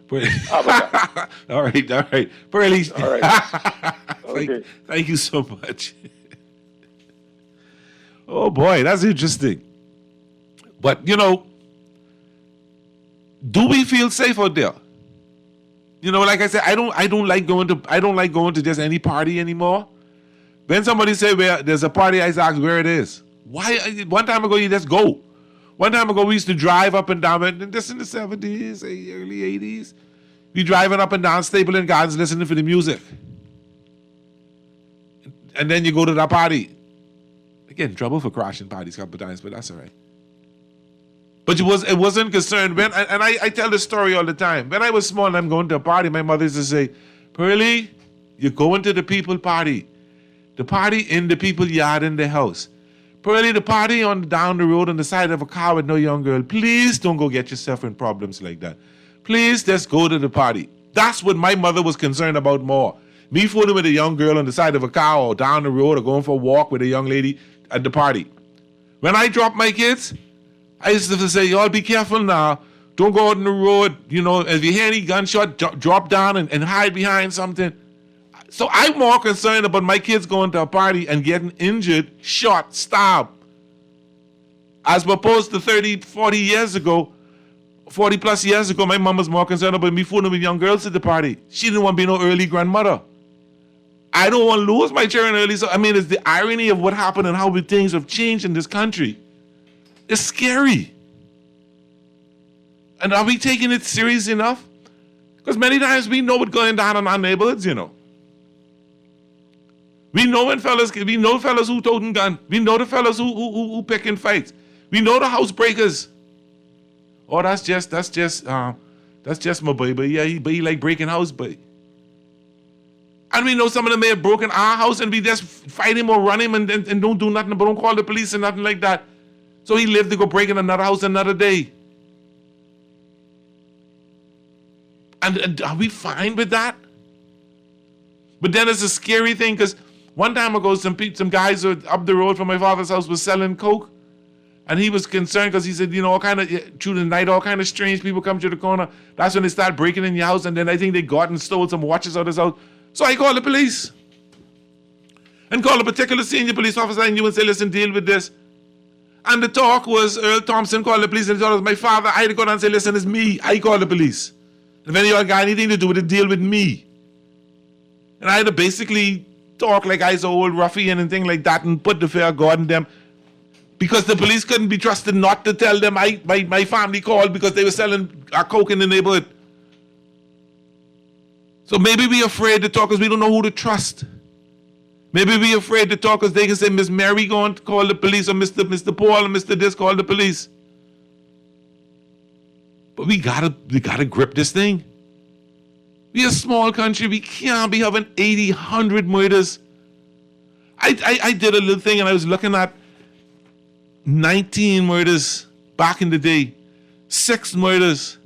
S14: How about that?
S5: All right. Pearly.
S14: All right. Okay.
S5: Thank you so much. Oh boy, that's interesting. But do we feel safe out there? Like I said, I don't like going to just any party anymore. When somebody say where there's a party, I ask where it is. Why? One time ago you just go. One time ago, we used to drive up and down, and this in the 70s, early 80s. We driving up and down Stapleton Gardens listening for the music. And then you go to that party. I get in trouble for crashing parties a couple of times, but that's all right. But it wasn't concerned. I tell this story all the time. When I was small and I'm going to a party, my mother used to say, Pearly, you're going to the people party. The party in the people yard in the house. Pearly, the party on down the road on the side of a car with no young girl. Please don't go get yourself in problems like that. Please just go to the party. That's what my mother was concerned about more. Me fooling with a young girl on the side of a car or down the road or going for a walk with a young lady at the party. When I dropped my kids, I used to say, y'all be careful now. Don't go out on the road. If you hear any gunshot, drop down and hide behind something. So I'm more concerned about my kids going to a party and getting injured, shot, stabbed. As opposed to 30, 40 years ago, 40 plus years ago, my mom was more concerned about me fooling with young girls at the party. She didn't want to be no early grandmother. I don't want to lose my children early. So, it's the irony of what happened and how things have changed in this country. It's scary. And are we taking it serious enough? Because many times we know what's going down in our neighborhoods, We know fellas who toting gun. We know the fellas who picking fights. We know the housebreakers. Oh, that's just my boy. But yeah, he like breaking house, but. And we know some of them may have broken our house and we just fight him or run him and don't do nothing, but don't call the police and nothing like that. So he lived to go break in another house another day. And are we fine with that? But then it's a scary thing because one time ago, some guys up the road from my father's house was selling coke. And he was concerned because he said, through the night, all kind of strange people come to the corner. That's when they start breaking in your house. And then I think they got and stole some watches out of his house. So I called the police. And called a particular senior police officer I knew and said, listen, deal with this. And the talk was Earl Thompson called the police and he told us, my father, I had to go down and say, listen, it's me. I called the police. And if any of y'all got anything to do with it, deal with me. And I had to basically talk like I was an old ruffian and thing like that and put the fear of God in them. Because the police couldn't be trusted not to tell them my family called because they were selling coke in the neighborhood. So maybe we're afraid to talk because we don't know who to trust. Maybe we afraid to talk because they can say Miss Mary going to call the police or Mr. Paul or Mr. This call the police. But we gotta grip this thing. We're a small country. We can't be having 80, 100 murders. I did a little thing and I was looking at 19 murders back in the day. 6 murders.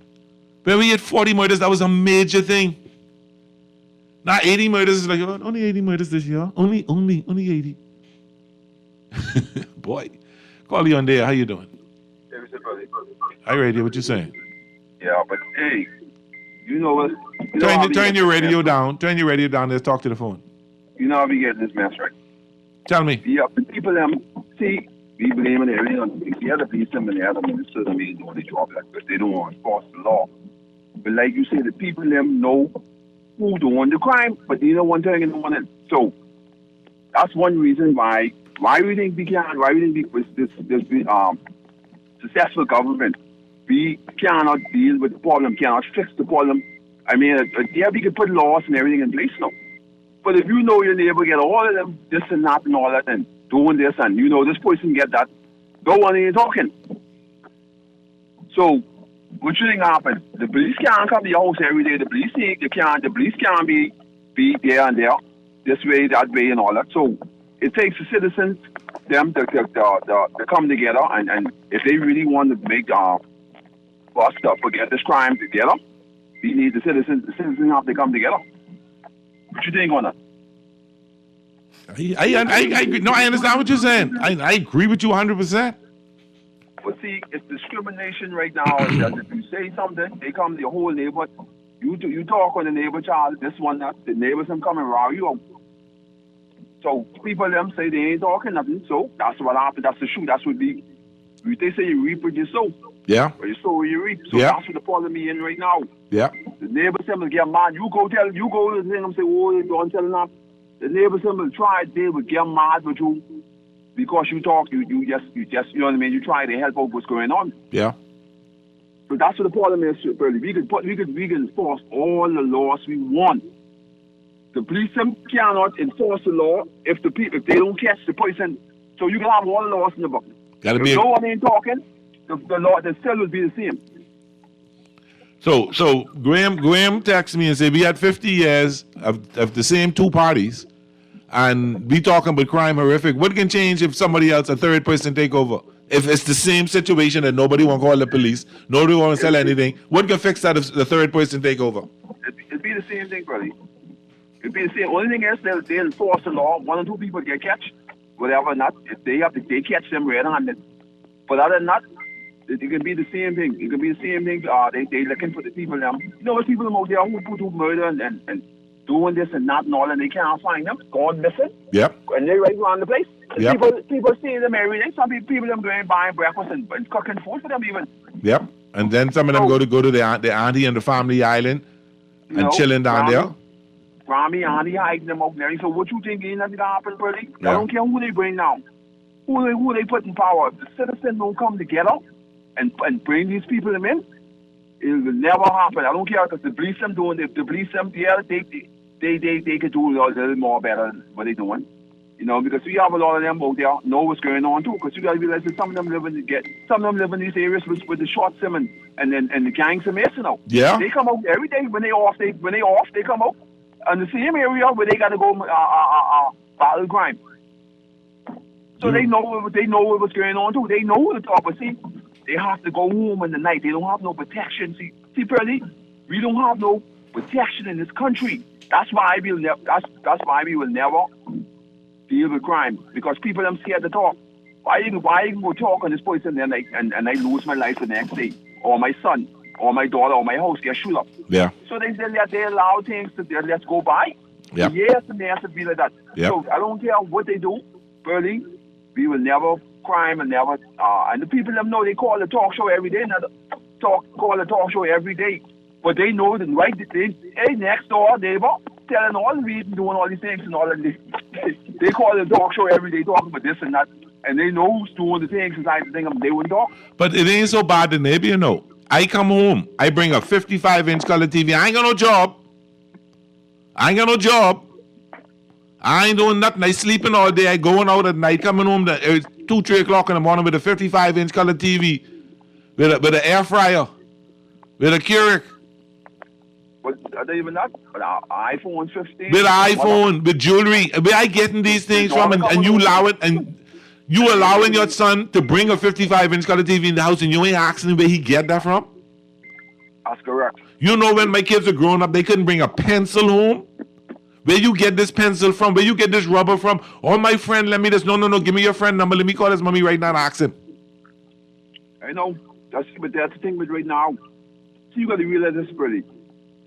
S5: When we had 40 murders, that was a major thing. Now 80 murders is like, oh, only 80 murders this year. Only 80. Boy, call you on there. How you doing? Hi, radio. What you saying?
S18: Yeah, but hey, you know what?
S5: Turn your radio down. Turn your radio down. Let's talk to the phone.
S18: You know how we get this mess, right?
S5: Tell me.
S18: Yeah, the people see, we blame everything on the other policemen and the other ministers and they doing the job because they don't want to enforce the law. But like you say, the people know who doing the crime, but they don't want to turn anyone in. So that's one reason why we think we can, why we think with this successful government, we cannot deal with the problem, cannot fix the problem. I mean, yeah, we can put laws and everything in place now. But if you know your neighbor get all of them, this and that and all that, and doing this, and you know this person get that, go on and you're talking. So, what you think happen? The police can't come to your house every day. The police can't be there and there, this way, that way, and all that. So, it takes the citizens, them, to come together, and if they really want to make bust up, forget this crime together, we need the citizens have to come together. What you think on that?
S5: I agree. No, I understand what you're saying. I agree with you 100%.
S18: But see, it's discrimination right now. That if you say something, they come to your whole neighborhood. You talk on the neighbor child, this one, that the neighbors them come and row you out. So people them say they ain't talking nothing. So that's what happened. That's the truth. That's what they say you reap what you sow.
S5: Yeah.
S18: Or you sow what you reap. So that's what the problem is in right now.
S5: Yeah.
S18: The neighbors them will get mad. You go to the thing and say, oh, you don't tell them. The neighbors them will try. They will get mad with you because you talk. You just you know what I mean. You try to help out what's going on.
S5: Yeah.
S18: So that's what the problem is, Pearly. We can enforce all the laws we want. The police cannot enforce the law if they don't catch the person. So you can have all the laws in the book. If no one ain't talking, the law still will be the same.
S5: So Graham texted me and said we had 50 years of the same two parties, and we talking about crime horrific. What can change if somebody else, a third person, take over? If it's the same situation that nobody want to call the police, nobody want to sell anything, what can fix that if the third person take over?
S18: It'd be the same thing, Pearly. It'd be the same. Only thing is they'll enforce the law. 1 or 2 people get catch, whatever. Not if they catch them red-handed. But other than that, it can be the same thing. It can be the same thing. They looking for the people them. You know, people out there who murder and doing this and that and all, and they can't find them. Gone missing.
S5: Yep.
S18: And they right around the place.
S5: Yep.
S18: People see them every day. Some people them going buying breakfast and cooking food for them even.
S5: Yep. And then some of them go to the auntie and the family island and chilling down there.
S18: Grammy, auntie hiding them out there. So what you think ain't nothing gonna happen, Pearly? I don't care who they bring down. Who they put in power. If the citizens don't come together and bring these people in, it will never happen. I don't care because the police them doing it. The police them, they could do a little more better than what they doing. You know, because we have a lot of them out there know what's going on too. Because you got to realize that some of them live in these areas with the short sim and the gangs of Mason out.
S5: Yeah.
S18: They come out every day when they off. They come out in the same area where they got to go battle crime. So they know what's going on too. They know what to talk. But see, they have to go home in the night. They don't have no protection. See, Pearly, we don't have no protection in this country. That's why we will never deal with crime, because people are scared to talk. Why you can go talk on this person and I lose my life the next day, or my son, or my daughter, or my house get shoot up.
S5: Yeah.
S18: So they allow things to let's go by.
S5: Yeah.
S18: Years and years to be like that.
S5: Yep.
S18: So I don't care what they do, Pearly, we will never crime and never. And the people them know they call the talk show every day. Call the talk show every day, but they know that right. They next door neighbor telling all the reasons, doing all these things and all that. They call the talk show every day talking about this and that, and they know who's doing the things inside the thing. They wouldn't talk.
S5: But it ain't so bad, the neighbor, you know. I come home, I bring a 55-inch color TV. I ain't got no job. I ain't doing nothing. I sleeping all day. I going out at night, coming home at 2, 3 o'clock in the morning with a 55-inch color TV, with an air fryer, with a Keurig.
S18: But are they even not? But iPhone 15.
S5: With an iPhone, with jewelry. Where I getting these things from, and you allow it, and you allowing your son to bring a 55-inch color TV in the house, and you ain't asking him where he get that from?
S18: That's correct.
S5: You know, when my kids were growing up, they couldn't bring a pencil home. Where you get this pencil from? Where you get this rubber from? Oh, my friend, let me this. No, give me your friend number. Let me call his mommy right now and ask him.
S18: I know. But that's the thing with right now. See, you got to realize this, pretty.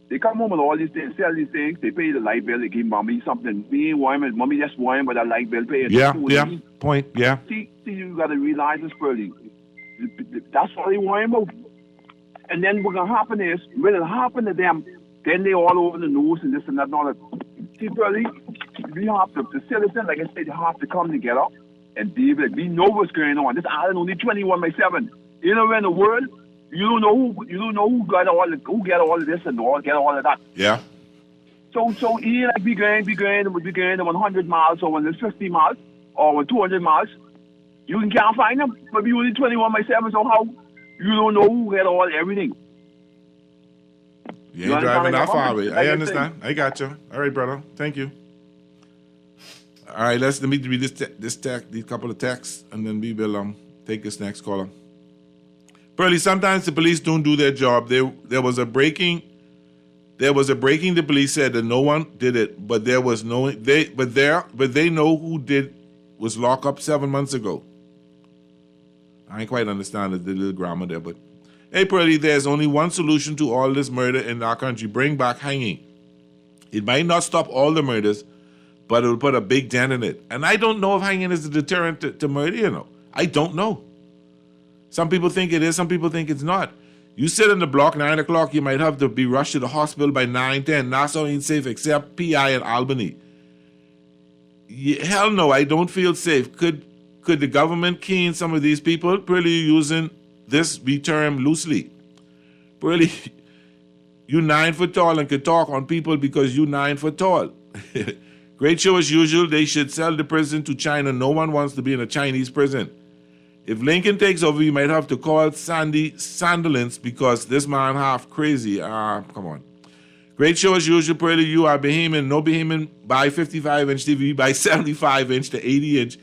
S18: They come home with all these things, sell these things. They pay the light bill. They give mommy something. Me ain't worrying. Mommy just worrying about that light bill paying.
S5: Yeah. Point. Yeah.
S18: See, you got to realize this, pretty. That's all they worrying about. And then what's going to happen is, when it happen to them, then they all over the news and this and that and all that. See, Pearly, we have to citizens, like I said, they have to come together and be like, we know what's going on. This island only 21 by 7. You know, in the world, you don't know who get all of this and all, get all of that.
S5: Yeah.
S18: So you like be going 100 miles or 150 miles or 200 miles, you can't find them. But we only 21 by 7, so how? You don't know who get everything.
S5: You ain't driving that far away. I understand. I got you. All right, brother. Thank you. All right, let me read these couple of texts, and then we will take this next caller. Pearly, sometimes the police don't do their job. There was a breaking. The police said that no one did it, but there was no. They know who did was locked up 7 months ago. I ain't quite understand the little grammar there, but. Hey, Pearly, there's only one solution to all this murder in our country. Bring back hanging. It might not stop all the murders, but it will put a big dent in it. And I don't know if hanging is a deterrent to murder, you know. I don't know. Some people think it is, some people think it's not. You sit in the block, 9 o'clock, you might have to be rushed to the hospital by 9, 10. Nassau ain't safe except PI and Albany. Hell no, I don't feel safe. Could the government keen some of these people? Pearly, using this be termed loosely. Really, you 9 foot tall and can talk on people because you 9 foot tall. Great show as usual. They should sell the prison to China. No one wants to be in a Chinese prison. If Lincoln takes over, you might have to call Sandy Sandilands because this man half crazy. Come on. Great show as usual. Pearly, you are Bahamian. No Bahamian buy 55-inch TV, buy 75-inch to 80-inch.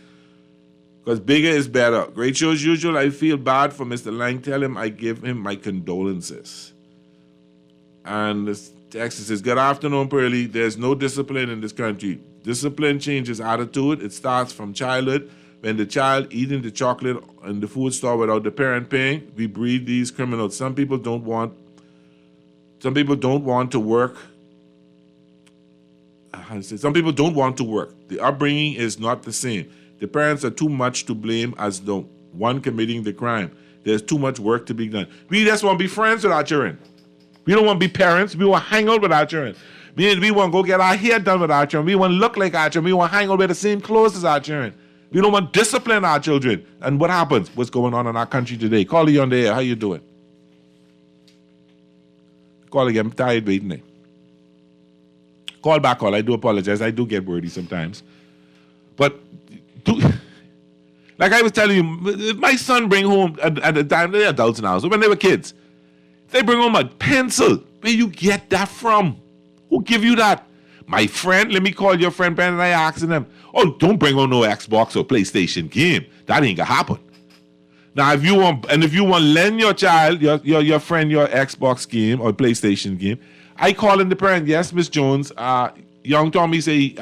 S5: Because bigger is better. Great show as usual. I feel bad for Mr. Lang. Tell him I give him my condolences. And this text says, good afternoon, Pearly. There's no discipline in this country. Discipline changes attitude. It starts from childhood. When the child eating the chocolate in the food store without the parent paying, we breed these criminals. Some people don't want to work. Some people don't want to work. The upbringing is not the same. The parents are too much to blame as the one committing the crime. There's too much work to be done. We just want to be friends with our children. We don't want to be parents. We want to hang out with our children. We want to go get our hair done with our children. We want to look like our children. We want to hang out with the same clothes as our children. We don't want to discipline our children. And what happens? What's going on in our country today? Call you on the air. How you doing? Call again. I'm tired waiting there. Call back, call. I do apologize. I do get wordy sometimes. But like I was telling you, my son bring home at the time, they're adults now, so when they were kids, they bring home a pencil. Where you get that from? Who give you that? My friend, let me call your friend, Ben, and I asking them, oh, don't bring on no Xbox or PlayStation game. That ain't gonna happen. Now, if you want to lend your child, your friend, your Xbox game or PlayStation game, I call in the parent, yes, Miss Jones, young Tommy say,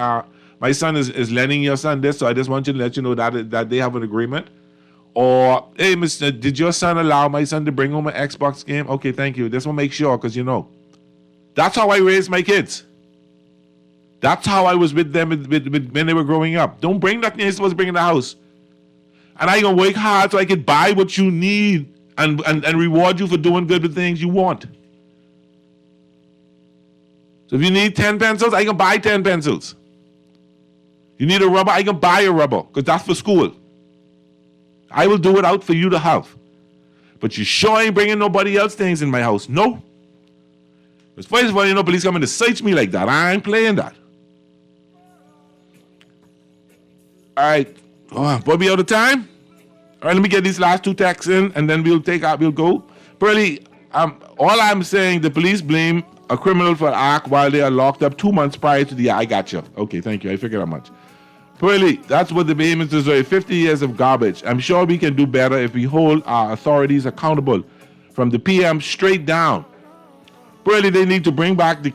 S5: my son is lending your son this, so I just want you to let you know that they have an agreement. Or, hey, Mr., did your son allow my son to bring home an Xbox game? Okay, thank you. Just want to make sure, because you know. That's how I raised my kids. That's how I was with them when they were growing up. Don't bring nothing you're supposed to bring in the house. And I going to work hard so I can buy what you need and reward you for doing good with things you want. So if you need 10 pencils, I can buy 10 pencils. You need a rubber, I can buy a rubber, because that's for school. I will do it out for you to have. But you sure ain't bringing nobody else things in my house. No. Because first of all, police coming to search me like that. I ain't playing that. All right. Boy, be out of time? All right, let me get these last 2 texts in, and then we'll go. Pearly, all I'm saying, the police blame a criminal for an act while they are locked up 2 months prior to the... I got you. Okay, thank you. I figured how much. Pearly, that's what the payments deserve. 50 years of garbage. I'm sure we can do better if we hold our authorities accountable from the PM straight down. Pearly, they need to bring back the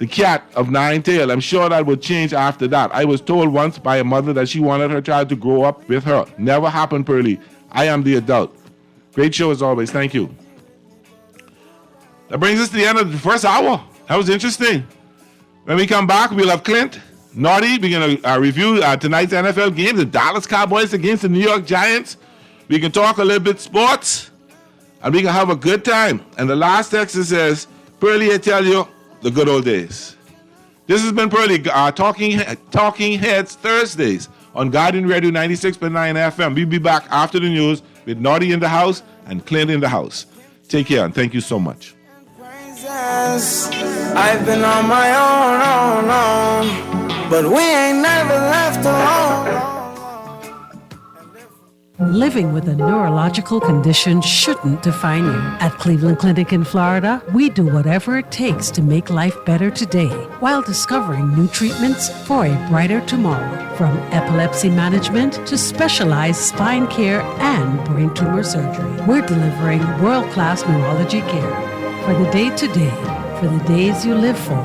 S5: cat of 9 tail. I'm sure that will change after that. I was told once by a mother that she wanted her child to grow up with her. Never happened, Pearly. I am the adult. Great show as always. Thank you. That brings us to the end of the first hour. That was interesting. When we come back, we'll have Clint, Naughty. We're going to review tonight's NFL game, the Dallas Cowboys against the New York Giants. We can talk a little bit sports, and we can have a good time. And the last text says, Pearly, I tell you, the good old days. This has been Pearly, Talking Heads Thursdays on Guardian Radio 96.9 FM. We'll be back after the news with Naughty in the house and Clint in the house. Take care, and thank you so much.
S4: I've been on my own, but we ain't never left alone.
S19: Living with a neurological condition shouldn't define you. At Cleveland Clinic in Florida, we do whatever it takes to make life better today while discovering new treatments for a brighter tomorrow. From epilepsy management to specialized spine care and brain tumor surgery, we're delivering world-class neurology care for the day-to-day, for the days you live for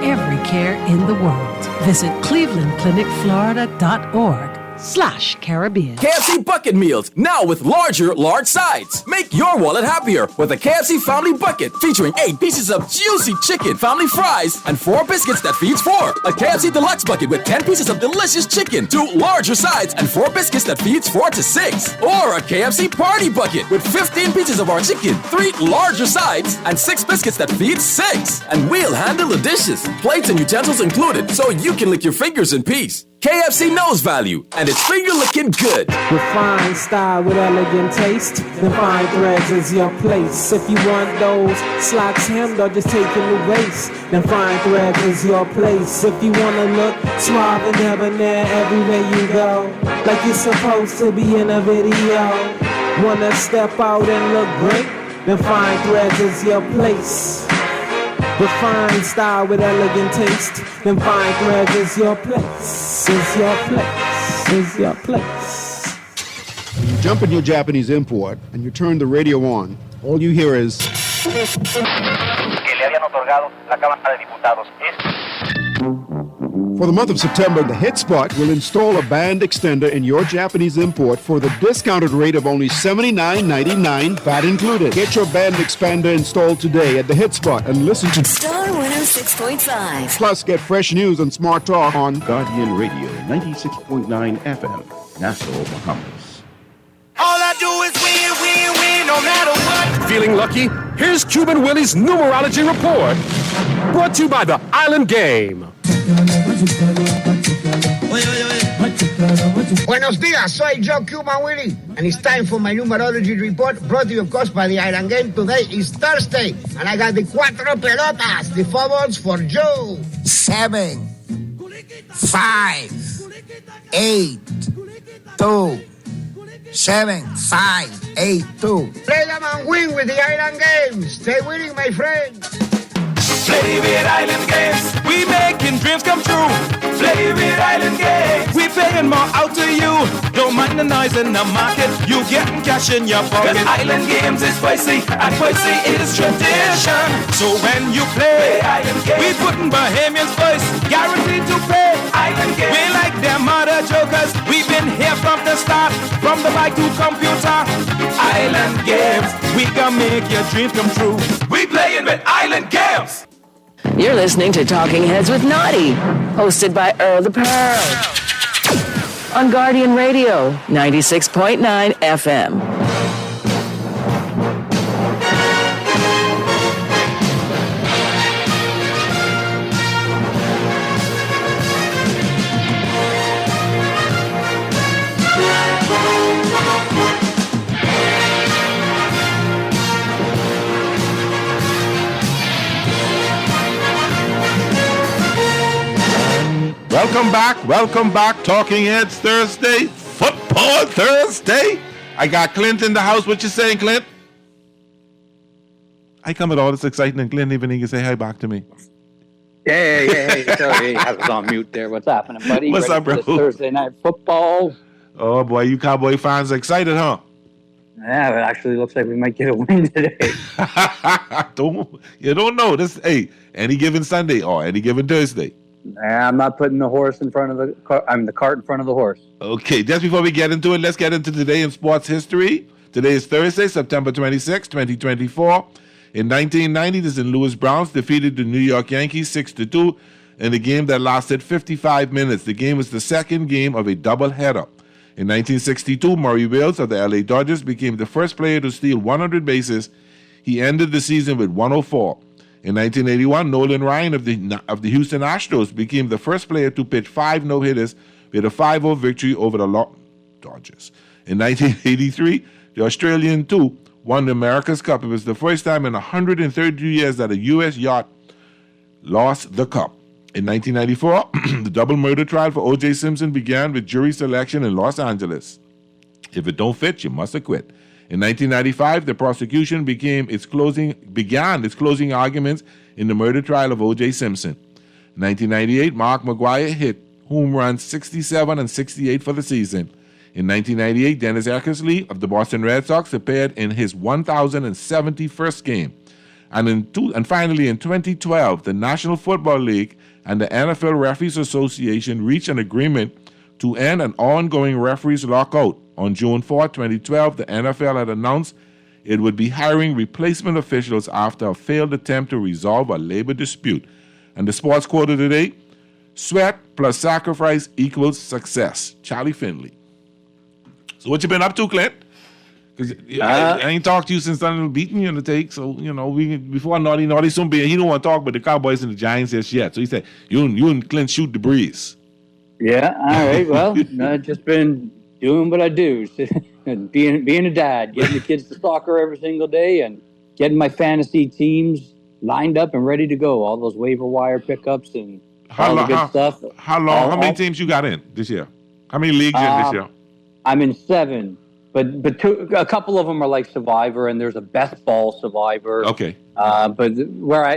S19: every care in the world. Visit clevelandclinicflorida.org/Caribbean.
S9: KFC Bucket Meals, now with large sides. Make your wallet happier with a KFC Family Bucket featuring 8 pieces of juicy chicken, family fries, and 4 biscuits that feeds 4. A KFC Deluxe Bucket with 10 pieces of delicious chicken, 2 larger sides, and 4 biscuits that feeds 4 to 6. Or a KFC Party Bucket with 15 pieces of our chicken, 3 larger sides, and 6 biscuits that feeds 6. And we'll handle the dishes, plates and utensils included, so you can lick your fingers in peace. KFC knows value, and it's finger looking good.
S4: Refined style with elegant taste. The fine threads is your place. If you want those slacks hemmed or just taking the waist, then fine threads is your place. If you wanna look suave and debonair everywhere you go, like you're supposed to be in a video. Wanna step out and look great? Then fine threads is your place. Refined style with elegant taste. Then fine threads is your place. Is your place. Is your place.
S20: When you jump in your Japanese import and you turn the radio on, all you hear is... For the month of September, the Hit Spot will install a band extender in your Japanese import for the discounted rate of only $79.99, VAT included. Get your band expander installed today at the Hit Spot and listen to
S21: Star 106.5.
S20: Plus, get fresh news and smart talk on
S22: Guardian Radio 96.9 FM, Nassau, Bahamas.
S3: All I do is win, no matter what.
S6: Feeling lucky? Here's Cuban Willie's numerology report. Brought to you by the Island Game.
S23: Buenos dias, soy Joe Cuban Willie, and it's time for my numerology report, brought to you, of course, by the Island Game. Today is Thursday, and I got the cuatro pelotas, the 4 balls for Joe. 7, 5, 8, 2, 7, 5, 8, 2. Play them and win with the Island Game. Stay winning, my friend.
S3: Play with Island Games. We making dreams come true. Play with Island Games. We paying more out to you. Don't mind the noise in the market. You getting cash in your pocket. 'Cause Island Games is spicy and spicy is tradition. So when you play Island Games, we putting Bahamians first. Guaranteed to pay Island Games. We like them other jokers. We've been here from the start. From the bike to computer. Island Games. We can make your dreams come true. We playing with Island Games.
S1: You're listening to Talking Heads with Naughty, hosted by Earl the Pearl. On Guardian Radio, 96.9 FM.
S5: Welcome back. Talking Heads Thursday, Football Thursday. I got Clint in the house. What you saying, Clint? I come with all this excitement, and Clint even he can say hi back to me.
S2: Hey. Sorry, I was on mute there. What's happening, buddy?
S5: What's
S2: Ready
S5: up, bro?
S2: for this Thursday night football.
S5: Oh boy, you Cowboy fans excited, huh?
S2: Yeah, it actually looks like we might get a win today.
S5: You don't know this. Hey, any given Sunday or any given Thursday.
S2: I'm not putting the horse in front of the car. I'm the cart in front of the horse.
S5: Okay, just before we get into it, let's get into today in sports history. Today is Thursday, September 26, 2024. In 1990, the St. Louis Browns defeated the New York Yankees 6-2 in a game that lasted 55 minutes. The game was the second game of a doubleheader. In 1962, Murray Wills of the LA Dodgers became the first player to steal 100 bases. He ended the season with 104. In 1981, Nolan Ryan of the Houston Astros became the first player to pitch 5 no-hitters with a 5-0 victory over the Dodgers. In 1983, the Australian two won the America's Cup. It was the first time in 132 years that a U.S. yacht lost the cup. In 1994, the double murder trial for O.J. Simpson began with jury selection in Los Angeles. If it don't fit, you must acquit. In 1995, the prosecution began its closing arguments in the murder trial of O.J. Simpson. In 1998, Mark McGwire hit home runs 67 and 68 for the season. In 1998, Dennis Eckersley of the Boston Red Sox appeared in his 1,071st game. And finally, in 2012, the National Football League and the NFL Referees Association reached an agreement to end an ongoing referees lockout. On June 4, 2012, the NFL had announced it would be hiring replacement officials after a failed attempt to resolve a labor dispute. And the sports quote of the day, sweat plus sacrifice equals success. Charlie Finley. So what you been up to, Clint? Because I ain't talked to you since I'm beating you in the take. So, before Naughty soon be, he don't want to talk about the Cowboys and the Giants just yet. So he said, you and Clint shoot the breeze.
S2: Yeah, all right. Well, I've just been doing what I do. And being a dad, getting the kids to soccer every single day and getting my fantasy teams lined up and ready to go. All those waiver wire pickups and all the good stuff.
S5: How many teams you got in this year? How many leagues in this year?
S2: I'm in 7, but a couple of them are like Survivor, and there's a Best Ball Survivor.
S5: Okay.
S2: But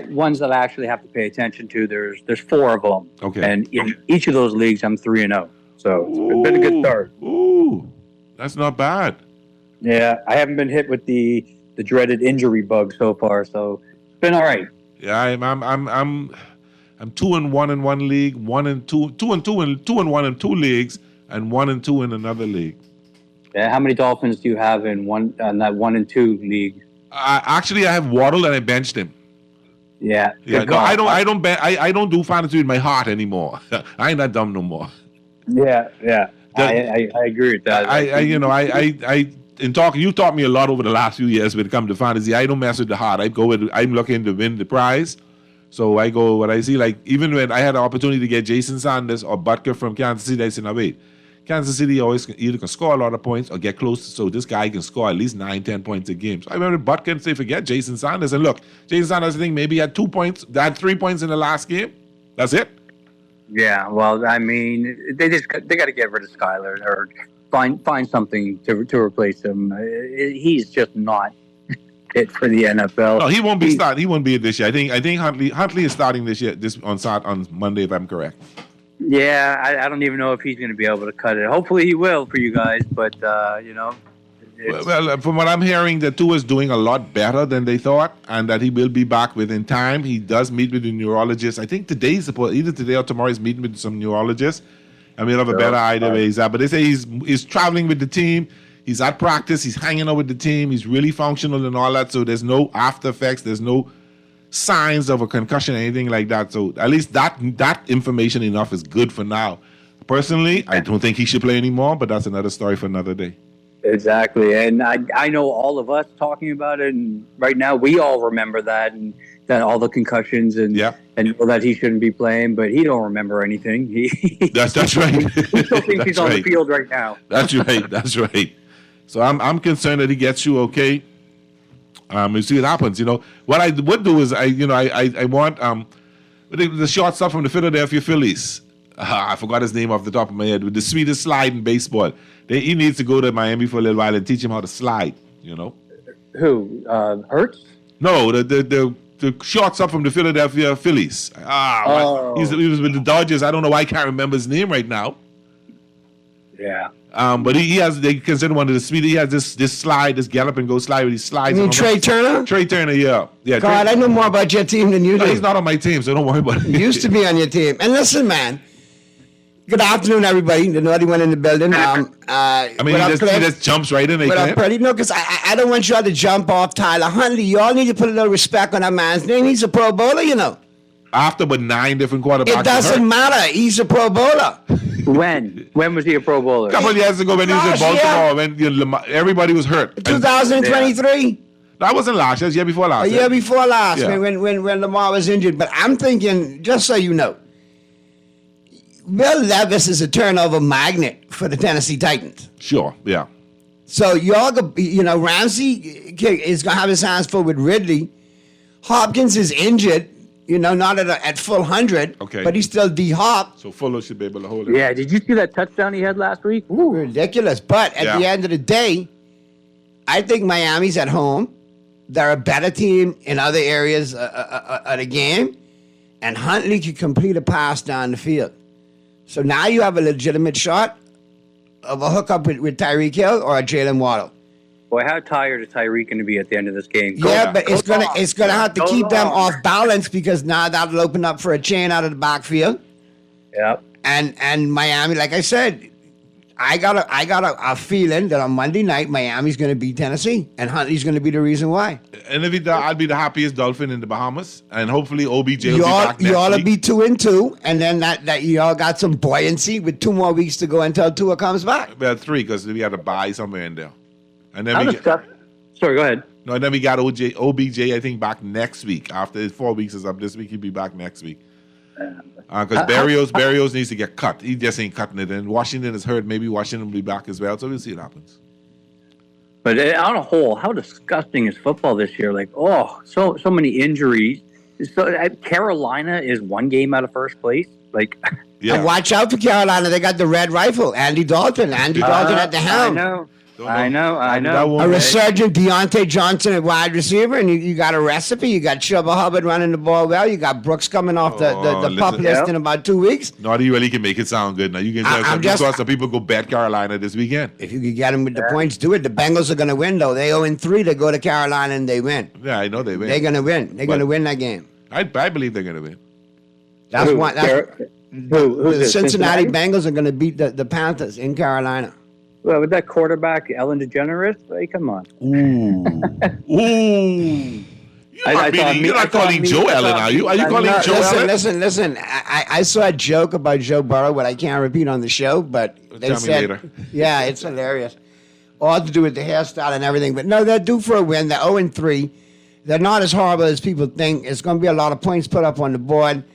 S2: ones that I actually have to pay attention to, there's 4 of them.
S5: Okay.
S2: And in each of those leagues, I'm 3-0. So it's been a good start.
S5: Ooh, that's not bad.
S2: Yeah, I haven't been hit with the dreaded injury bug so far, so it's been all right.
S5: Yeah, I'm 2-1 in one league, 2-1 in 2 leagues, and 1-2 in another league.
S2: Yeah, how many Dolphins do you have in that 1 and 2 league?
S5: Actually, I have Waddle and I benched him.
S2: Yeah.
S5: No, I don't do fantasy with my heart anymore. I ain't that dumb no more.
S2: Yeah. I agree with that.
S5: You taught me a lot over the last few years when it comes to fantasy. I don't mess with the heart. I'm looking to win the prize. So I go what I see. Like even when I had the opportunity to get Jason Sanders or Butker from Kansas City, I said, "Now wait, Kansas City always either can score a lot of points or get close. So this guy can score at least 9-10 points a game." So I remember Butker and say, "Forget Jason Sanders." And look, Jason Sanders, I think maybe had 2 points. They had 3 points in the last game. That's it.
S2: Yeah. Well, I mean, they got to get rid of Skyler or find something to replace him. He's just not fit for the NFL.
S5: No, he won't be starting. He won't be this year. I think Huntley is starting this year. On Monday, if I'm correct.
S2: Yeah, I don't even know if he's going to be able to cut it. Hopefully, he will for you guys. But
S5: Well, from what I'm hearing, the Tua is doing a lot better than they thought, and that he will be back within time. He does meet with the neurologist. I think either today or tomorrow he's meeting with some neurologists, and we'll have a better idea where he's at. But they say he's traveling with the team. He's at practice. He's hanging out with the team. He's really functional and all that. So there's no after effects. There's no signs of a concussion or anything like that. So at least that information enough is good for now. Personally, I don't think he should play anymore, but that's another story for another day.
S2: Exactly. And I know all of us talking about it, and right now we all remember that, and that all the concussions and know that he shouldn't be playing, but he don't remember anything.
S5: That's right.
S2: He still thinks he's on the field right now.
S5: That's right. So I'm concerned that he gets you okay. We'll see what happens. What I would do is I want the short stuff from the Philadelphia Phillies. I forgot his name off the top of my head, with the sweetest slide in baseball. He needs to go to Miami for a little while and teach him how to slide, you know.
S2: Who? Hurts?
S5: No, the shortstop from the Philadelphia Phillies. He was with the Dodgers. I don't know why I can't remember his name right now.
S2: Yeah.
S5: But they consider one of the sweetest. He has this slide, this gallop and go slide where he slides.
S7: You mean Trey Turner?
S5: Trey Turner, yeah.
S7: God, I know more about your team than you do.
S5: He's not on my team, so don't worry about it.
S7: He used to be on your team. And listen, man. Good afternoon, everybody. The naughty one in the building.
S5: He just jumps right in.
S7: No, because I don't want y'all to jump off Tyler Huntley. Y'all need to put a little respect on that man's name. He's a Pro Bowler, you know.
S5: After but 9 different quarterbacks.
S7: It doesn't matter. He's a Pro Bowler.
S2: When? When was he a Pro Bowler?
S5: A couple of years ago when he was in Baltimore, when everybody was hurt.
S7: 2023.
S5: That wasn't last year. It was the year before last.
S7: A year before last, when Lamar was injured. But I'm thinking, just so you know, Will Levis is a turnover magnet for the Tennessee Titans.
S5: Sure, yeah.
S7: So Ramsey is going to have his hands full with Ridley. Hopkins is injured. Not at full 100, but he's still D-Hop.
S5: So Fuller should be able to hold it.
S2: Yeah, did you see that touchdown he had last week?
S7: Ooh, ridiculous. But at the end of the day, I think Miami's at home. They're a better team in other areas of the game. And Huntley can complete a pass down the field. So now you have a legitimate shot of a hookup with Tyreek Hill or a Jalen Waddle.
S2: Boy, how tired is Tyreek going to be at the end of this game?
S7: But it's gonna have to keep them off balance, because now that'll open up for a chain out of the backfield.
S2: Yep.
S7: And Miami, like I said, I got a feeling that on Monday night Miami's going to beat Tennessee, and Huntley's going to be the reason why.
S5: And if I'll be the happiest Dolphin in the Bahamas, and hopefully OBJ will be back next
S7: y'all will
S5: week.
S7: be 2-2, and then that y'all got some buoyancy with 2 more weeks to go until Tua comes back.
S5: Well, 3, because we had to buy somewhere in there. And then
S2: Sorry, go ahead.
S5: No, and then we got OBJ, I think, back next week. After his 4 weeks is up this week, he'll be back next week. Because Berrios needs to get cut. He just ain't cutting it. And Washington is hurt. Maybe Washington will be back as well. So we'll see what happens.
S2: But on a whole, how disgusting is football this year? Like, so many injuries. So Carolina is 1 game out of first place. Like,
S7: and watch out for Carolina. They got the red rifle, Andy Dalton. Andy Dalton at the helm.
S2: I know.
S7: A resurgent Deontay Johnson at wide receiver, and you got a recipe. You got Chuba Hubbard running the ball well. You got Brooks coming off the pup list in about 2 weeks.
S5: No, you really can make it sound good. Now you can some people go bet Carolina this weekend.
S7: If you could get them with the points, do it. The Bengals are going to win, though. They 0-3. They go to Carolina and they win.
S5: Yeah, I know they win.
S7: They're going to win. They're going to win that game.
S5: I believe they're going to win.
S7: The Cincinnati Bengals are going to beat the Panthers in Carolina.
S2: Well, with that quarterback, Ellen DeGeneres, hey, come on.
S5: Ooh. You're not calling Joe Ellen, are you? Are you calling Joe Ellen?
S7: Listen. I saw a joke about Joe Burrow, what I can't repeat on the show, but they said, later. Yeah, it's hilarious. All to do with the hairstyle and everything. But no, they're due for a win. They're 0-3. They're not as horrible as people think. It's going to be a lot of points put up on the board.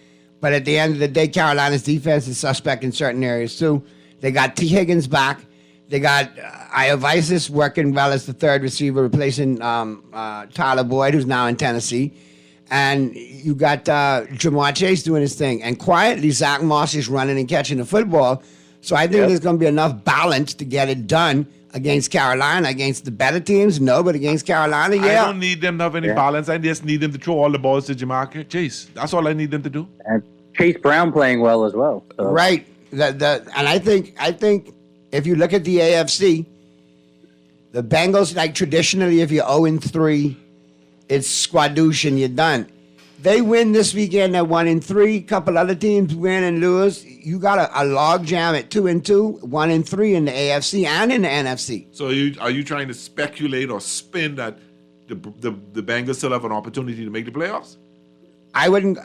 S7: But at the end of the day, Carolina's defense is suspect in certain areas, too. They got T. Higgins back. They got Iovaisis working well as the third receiver, replacing Tyler Boyd, who's now in Tennessee. And you got Jamar Chase doing his thing. And quietly, Zach Moss is running and catching the football. So I think there's going to be enough balance to get it done against Carolina. Against the better teams, no, but against Carolina, yeah.
S5: I don't need them to have any balance. I just need them to throw all the balls to Jamar Chase. That's all I need them to do.
S2: And Chase Brown playing well as well. So.
S7: Right. And I think if you look at the AFC, the Bengals, like traditionally, if you're 0-3, it's squadouche and you're done. They win this weekend at 1-3. Couple other teams win and lose. You got a log jam at 2-2, 1-3 in the AFC and in the NFC.
S5: So are you trying to speculate or spin that the Bengals still have an opportunity to make the playoffs?
S7: I wouldn't.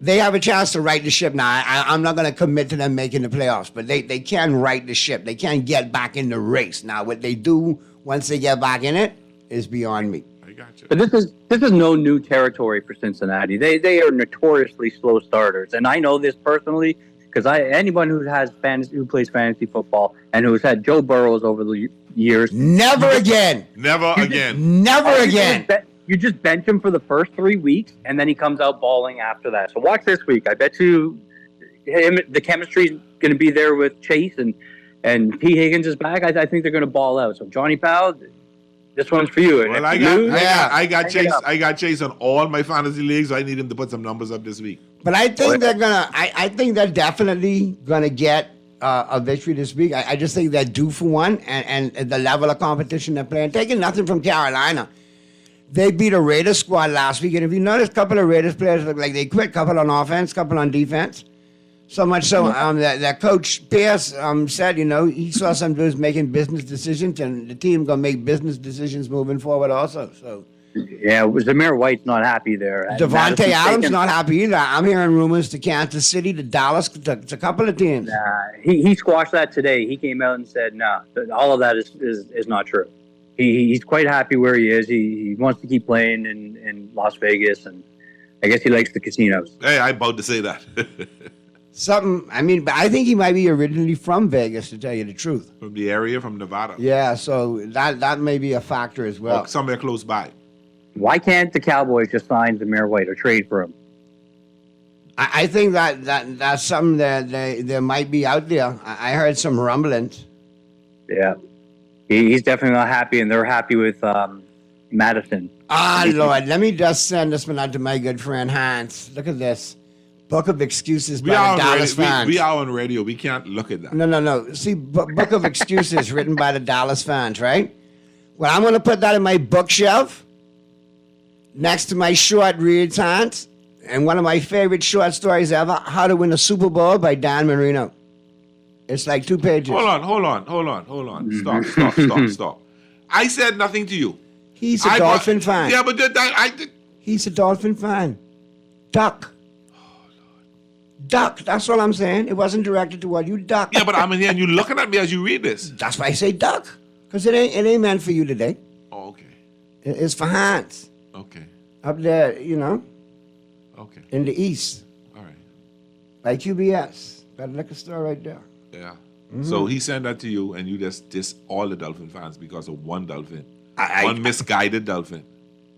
S7: They have a chance to right the ship. Now, I'm not going to commit to them making the playoffs, but they can right the ship. They can get back in the race. Now, what they do once they get back in it is beyond me.
S5: I got you.
S2: But this is no new territory for Cincinnati. They are notoriously slow starters, and I know this personally because anyone who plays fantasy football and who's had Joe Burrows over the years.
S7: Never again.
S5: Never again.
S2: You just bench him for the first 3 weeks, and then he comes out balling after that. So watch this week. I bet you the chemistry's going to be there with Chase and P. Higgins is back. I think they're going to ball out. So Johnny Powell, this one's for you.
S5: Well, I got Chase. I got Chase on all my fantasy leagues. So I need him to put some numbers up this week.
S7: But I think I think they're definitely gonna get a victory this week. I just think they're due for one, and the level of competition they're playing. Taking nothing from Carolina, they beat a Raiders squad last week, and if you notice, a couple of Raiders players look like they quit. Couple on offense, couple on defense. So much so that Coach Pierce said, he saw some dudes making business decisions, and the team gonna make business decisions moving forward also. So.
S2: Yeah, Zamir White's not happy there.
S7: Devontae Adams not happy either. I'm hearing rumors to Kansas City, to Dallas, to a couple of teams.
S2: He squashed that today. He came out and said, no, all of that is not true. He's quite happy where he is. He wants to keep playing in Las Vegas, and I guess he likes the casinos.
S5: Hey, I'm about to say that.
S7: But I think he might be originally from Vegas, to tell you the truth.
S5: From the area, from Nevada.
S7: Yeah, so that may be a factor as well.
S5: Or somewhere close by.
S2: Why can't the Cowboys just sign Zamir White or trade for him?
S7: I think that's something that there might be out there. I heard some rumblings.
S2: Yeah. He's definitely not happy, and they're happy with Madison.
S7: Lord, let me just send this one out to my good friend Hans. Look at this. Book of Excuses by the Dallas fans.
S5: We are on radio. We can't look at that.
S7: No. See, Book of Excuses written by the Dallas fans, right? Well, I'm going to put that in my bookshelf next to my short reads, Hans. And one of my favorite short stories ever, How to Win a Super Bowl by Dan Marino. It's like 2 pages.
S5: Hold on. Stop. I said nothing to you.
S7: He's a Dolphin fan.
S5: Yeah, but
S7: he's a Dolphin fan. Duck. Duck. That's all I'm saying. It wasn't directed toward you. Duck.
S5: Yeah, but I'm in here and you're looking at me as you read this.
S7: That's why I say duck. Because it ain't meant for you today.
S5: Oh, okay.
S7: It's for Hans.
S5: Okay.
S7: Up there,
S5: Okay.
S7: in the east.
S5: All right.
S7: By QBS. That liquor store right there.
S5: Yeah. So he sent that to you, and you just diss all the Dolphin fans because of one Dolphin. One misguided Dolphin.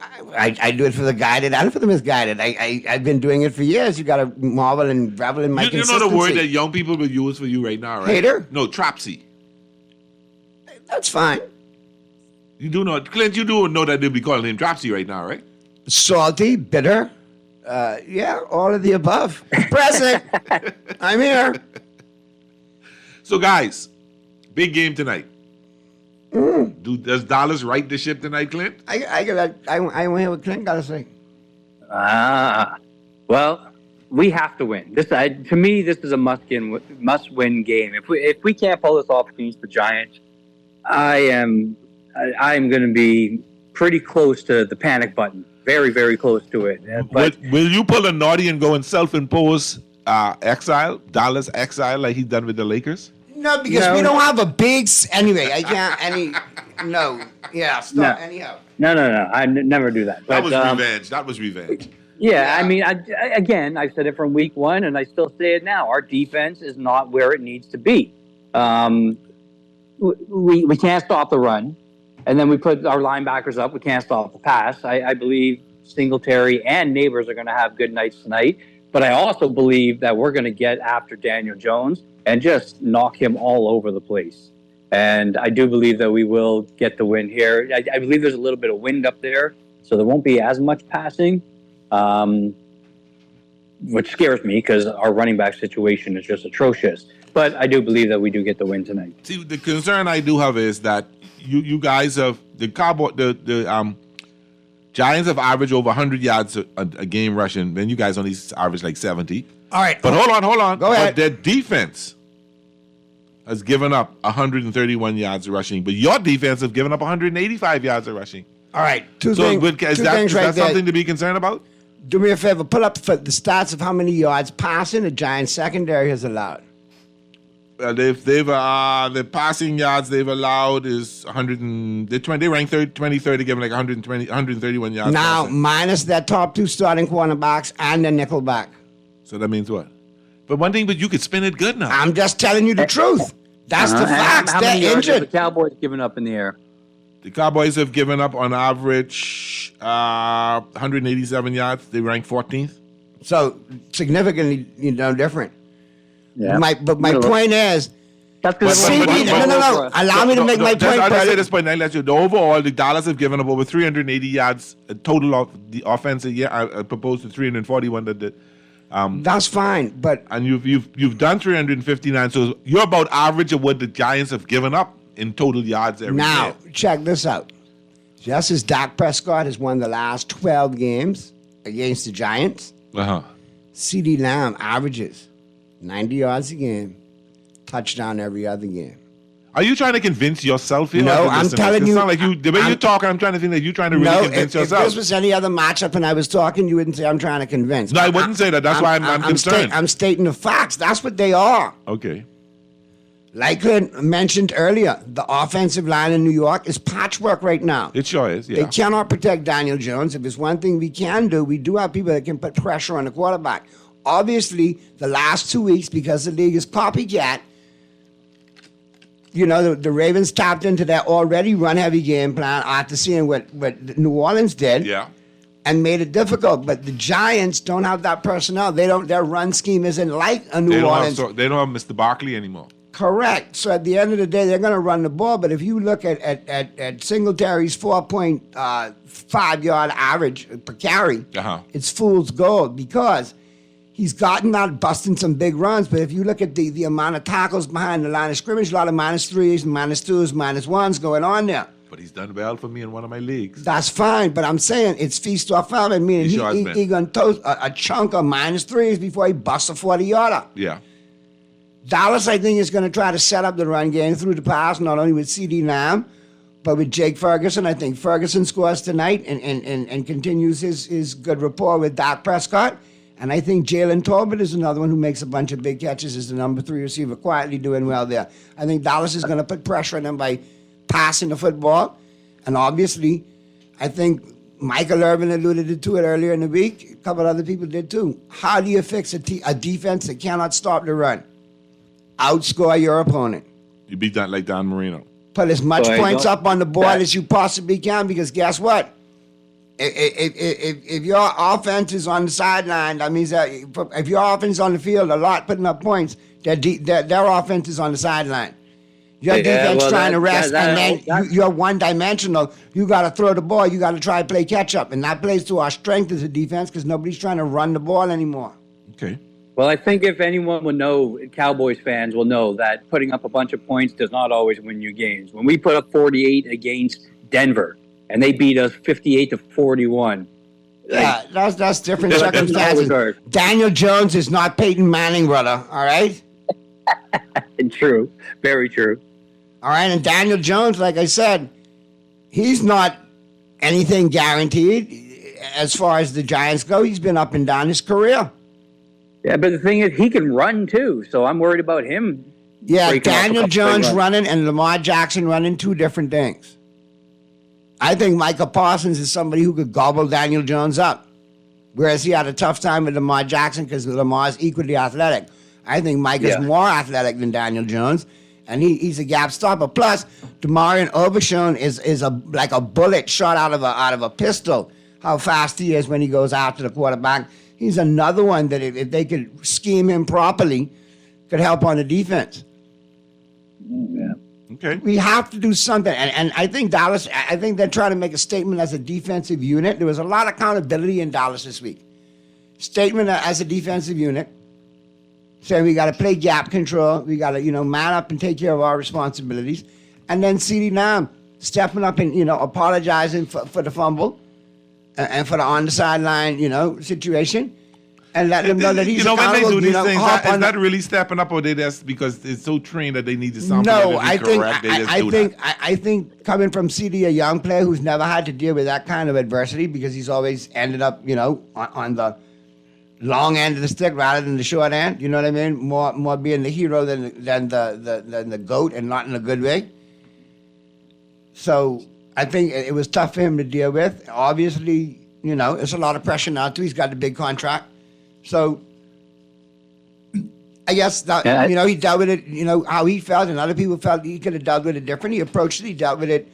S7: I do it for the guided and for the misguided. I've been doing it for years. You got to marvel and revel in my consistency.
S5: You know the word that young people will use for you right now, right?
S7: Hater?
S5: No, trapsy.
S7: That's fine.
S5: You do know, Clint, you do know that they'll be calling him trapsy right now, right?
S7: Salty, bitter. Yeah, all of the above. Present. I'm here.
S5: So, guys, big game tonight. Does Dallas right the ship tonight, Clint?
S7: I want to hear what Clint got to say.
S2: Well, we have to win. To me, this is a must-win game. If we can't pull this off against the Giants, I am going to be pretty close to the panic button. Very, very close to it. But
S5: will you pull a naughty and go and self-impose exile, Dallas exile, like he's done with the Lakers?
S7: No, because we don't have a big... Anyway, I can't... No. Yeah, stop.
S2: No.
S7: Anyhow.
S2: No. I never do that.
S5: That was revenge. That was revenge.
S2: Yeah, I mean, again, I've said it from week one, and I still say it now. Our defense is not where it needs to be. We can't stop the run, and then we put our linebackers up. We can't stop the pass. I believe Singletary and Neighbors are going to have good nights tonight, but I also believe that we're going to get after Daniel Jones and just knock him all over the place. And I do believe that we will get the win here. I believe there's a little bit of wind up there, so there won't be as much passing, which scares me because our running back situation is just atrocious. But I do believe that we do get the win tonight.
S5: See, the concern I do have is that you guys have the Giants have averaged over 100 yards a game rushing, and you guys only average like 70.
S7: All right.
S5: But hold on.
S7: Go ahead.
S5: But their defense has given up 131 yards of rushing, but your defense has given up 185 yards of rushing.
S7: All right. Two
S5: so
S7: things
S5: is that something to be concerned about?
S7: Do me a favor. Pull up the stats of how many yards passing the Giants secondary has allowed.
S5: The passing yards they've allowed is 100 and they rank 23rd, giving like 131 yards.
S7: Now,
S5: passing.
S7: minus their top two starting cornerbacks and the nickelback.
S5: So that means what? But you could spin it good now.
S7: I'm just telling you the truth. That's the facts.
S2: How many
S7: They're
S2: yards have
S7: injured.
S2: the Cowboys given up in the air?
S5: The Cowboys have given up on average 187 yards. They rank 14th.
S7: So significantly, different.
S2: Yeah.
S7: My point is, allow me to make my point.
S5: I'll just say this point. I let you. Overall, the Dallas have given up over 380 yards total of the offense a year. I proposed to 341 that did.
S7: That's fine, but
S5: and you've done 359. So you're about average of what the Giants have given up in total yards every year.
S7: Now check this out. Just as Dak Prescott has won the last 12 games against the Giants, CeeDee Lamb averages 90 yards a game, touchdown every other game.
S5: Are you trying to convince yourself here?
S7: No, I'm telling you.
S5: Like the way you're talking, I'm trying to think that you're trying to really convince yourself.
S7: If this was any other matchup and I was talking, you wouldn't say I'm trying to convince.
S5: No, I wouldn't say that. That's why I'm concerned.
S7: I'm stating the facts. That's what they are.
S5: Okay.
S7: Like I mentioned earlier, the offensive line in New York is patchwork right now.
S5: It sure is, yeah.
S7: They cannot protect Daniel Jones. If there's one thing we can do, we do have people that can put pressure on the quarterback. Obviously, the last 2 weeks, because the league is copycat, you know, the Ravens tapped into that already run-heavy game plan after seeing what New Orleans did.
S5: Yeah.
S7: And made it difficult. But the Giants don't have that personnel. Their run scheme isn't like a New Orleans.
S5: They don't have Mr. Barkley anymore.
S7: Correct. So at the end of the day, they're going to run the ball. But if you look at Singletary's 4.5 yard average per carry, it's fool's gold because he's gotten out busting some big runs. But if you look at the amount of tackles behind the line of scrimmage, a lot of -3s, -2s, -1s going on there.
S5: But he's done well for me in one of my leagues.
S7: That's fine, but I'm saying it's feast or famine, meaning he's going to toast a chunk of -3s before he busts a 40-yarder.
S5: Yeah.
S7: Dallas, I think, is going to try to set up the run game through the pass, not only with CeeDee Lamb, but with Jake Ferguson. I think Ferguson scores tonight and continues his good rapport with Dak Prescott. And I think Jalen Tolbert is another one who makes a bunch of big catches as the number 3 receiver, quietly doing well there. I think Dallas is going to put pressure on them by passing the football. And obviously, I think Michael Irvin alluded to it earlier in the week. A couple other people did too. How do you fix a defense that cannot stop the run? Outscore your opponent.
S5: You beat that like Don Marino.
S7: Put as much points up on the board as you possibly can, because guess what? If your offense is on the sideline, that means that if your offense is on the field a lot, putting up points, their offense is on the sideline. Your defense trying to rest, and then you're one-dimensional. You got to throw the ball. You got to try to play catch-up, and that plays to our strength as a defense because nobody's trying to run the ball anymore.
S5: Okay.
S2: Well, I think if anyone would know, Cowboys fans will know that putting up a bunch of points does not always win you games. When we put up 48 against Denver, and they beat us 58-41.
S7: Yeah, that's different circumstances. Daniel Jones is not Peyton Manning, brother. All right?
S2: True. Very true.
S7: All right, and Daniel Jones, like I said, he's not anything guaranteed as far as the Giants go. He's been up and down his career.
S2: Yeah, but the thing is, he can run too, so I'm worried about him.
S7: Yeah, Daniel Jones running and Lamar Jackson running, two different things. I think Micah Parsons is somebody who could gobble Daniel Jones up, whereas he had a tough time with Lamar Jackson because Lamar is equally athletic. I think Mike is more athletic than Daniel Jones, and he's a gap stopper. Plus, DeMarion Overshown is like a bullet shot out of a pistol. How fast he is when he goes after the quarterback. He's another one that if they could scheme him properly, could help on the defense.
S2: Yeah.
S5: Okay.
S7: We have to do something, and I think Dallas. I think they're trying to make a statement as a defensive unit. There was a lot of accountability in Dallas this week. Statement as a defensive unit. Saying we got to play gap control. We got to, man up and take care of our responsibilities. And then CeeDee Lamb stepping up and, apologizing for the fumble and for the on the sideline, situation. And letting them know that he's accountable.
S5: When they do these things, is that really stepping up, or they just because it's so trained that they need to something correct?
S7: I think coming from CeeDee, a young player who's never had to deal with that kind of adversity because he's always ended up, on the long end of the stick rather than the short end. You know what I mean? More being the hero than the GOAT, and not in a good way. So I think it was tough for him to deal with. Obviously, it's a lot of pressure now too. He's got a big contract. So I guess that, he dealt with it, how he felt, and other people felt he could have dealt with it different. He approached it, he dealt with it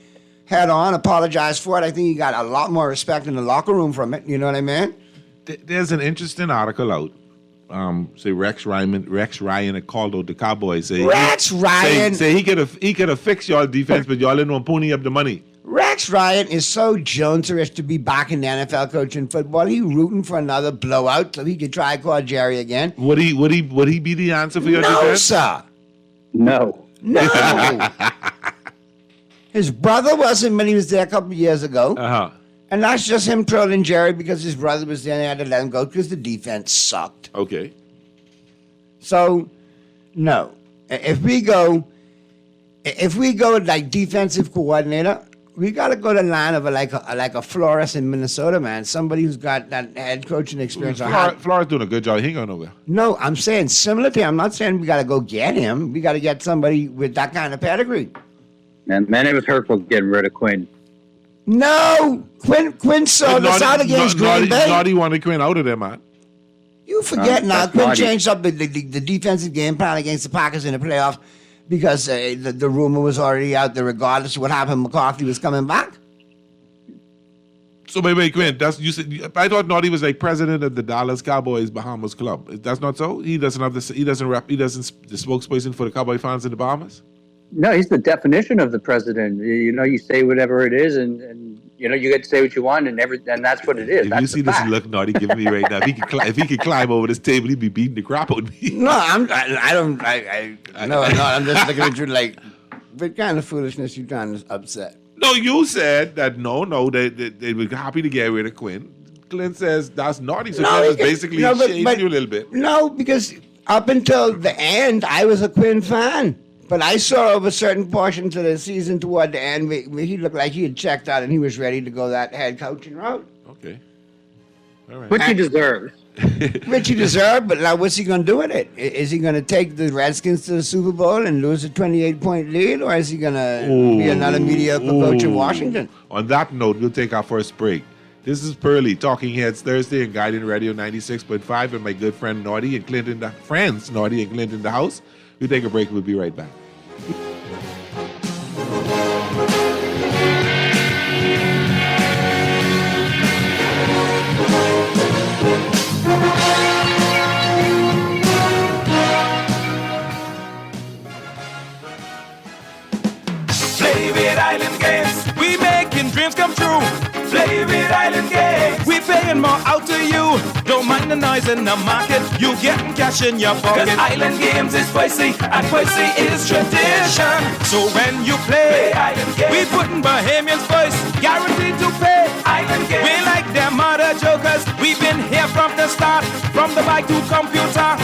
S7: head on, apologized for it. I think he got a lot more respect in the locker room from it. You know what I mean?
S5: There's an interesting article out say Rex Ryan had called out the Cowboys. Say
S7: Rex Ryan.
S5: Say he could have fixed y'all defense, but y'all didn't want to pony up the money.
S7: Rex Ryan is so Joneserish to be back in the NFL coaching football. He rooting for another blowout so he could try to call Jerry again.
S5: Would he be the answer for your defense?
S7: No, sir.
S2: No.
S7: His brother wasn't when he was there a couple of years ago.
S5: Uh-huh.
S7: And that's just him trolling Jerry because his brother was there and they had to let him go because the defense sucked.
S5: Okay.
S7: So, no. If we go like defensive coordinator, we got to go to the line of like a Flores in Minnesota, man. Somebody who's got that head coaching experience.
S5: Flores doing a good job. He ain't going nowhere.
S7: No, I'm saying similar to him. I'm not saying we got to go get him. We got to get somebody with that kind of pedigree.
S2: Man, it was hurtful getting rid of Quinn.
S7: No, Quinn sold us out against Green Bay.
S5: Naughty wanted Quinn out of there, man.
S7: You forget now. Quinn changed up the defensive game plan against the Packers in the playoffs because the rumor was already out there. Regardless of what happened, McCarthy was coming back.
S5: So wait, Quinn. You said I thought Naughty was like president of the Dallas Cowboys Bahamas Club. That's not so. He doesn't have this. He doesn't the spokesperson for the Cowboy fans in the Bahamas.
S2: No, he's the definition of the president. You say whatever it is, and you get to say what you want, and that's what it is.
S5: If
S2: that's
S5: you see this look Naughty giving me right now, if he could climb over this table, he'd be beating the crap out of me.
S7: No, I'm just looking at you like, what kind of foolishness you trying to upset?
S5: No, you said that they were happy to get rid of Quinn. Clint says that's Naughty, so Clint was basically shading you a little bit.
S7: No, because up until the end, I was a Quinn fan. But I saw over certain portions of the season toward the end, he looked like he had checked out and he was ready to go that head coaching route.
S5: Okay. All right.
S2: Which he deserves.
S7: Which he deserved, but now what's he going to do with it? Is he going to take the Redskins to the Super Bowl and lose a 28-point lead, or is he going to be another mediocre coach in Washington?
S5: On that note, we'll take our first break. This is Pearly, Talking Heads Thursday and Guiding Radio 96.5, and my good friend Naughty and Clint in the house. We'll take a break. We'll be right back.
S3: Play with Island Games. We making dreams come true. Play with Island Games. We paying more out to you. Don't mind the noise in the market. You getting cash in your pocket. 'Cause Island Games is spicy and spicy is tradition. So when you play Island Games, we putting Bahamians first. Guaranteed to pay. Island Games. We like them other jokers. We've been here from the start. From the bike to computer.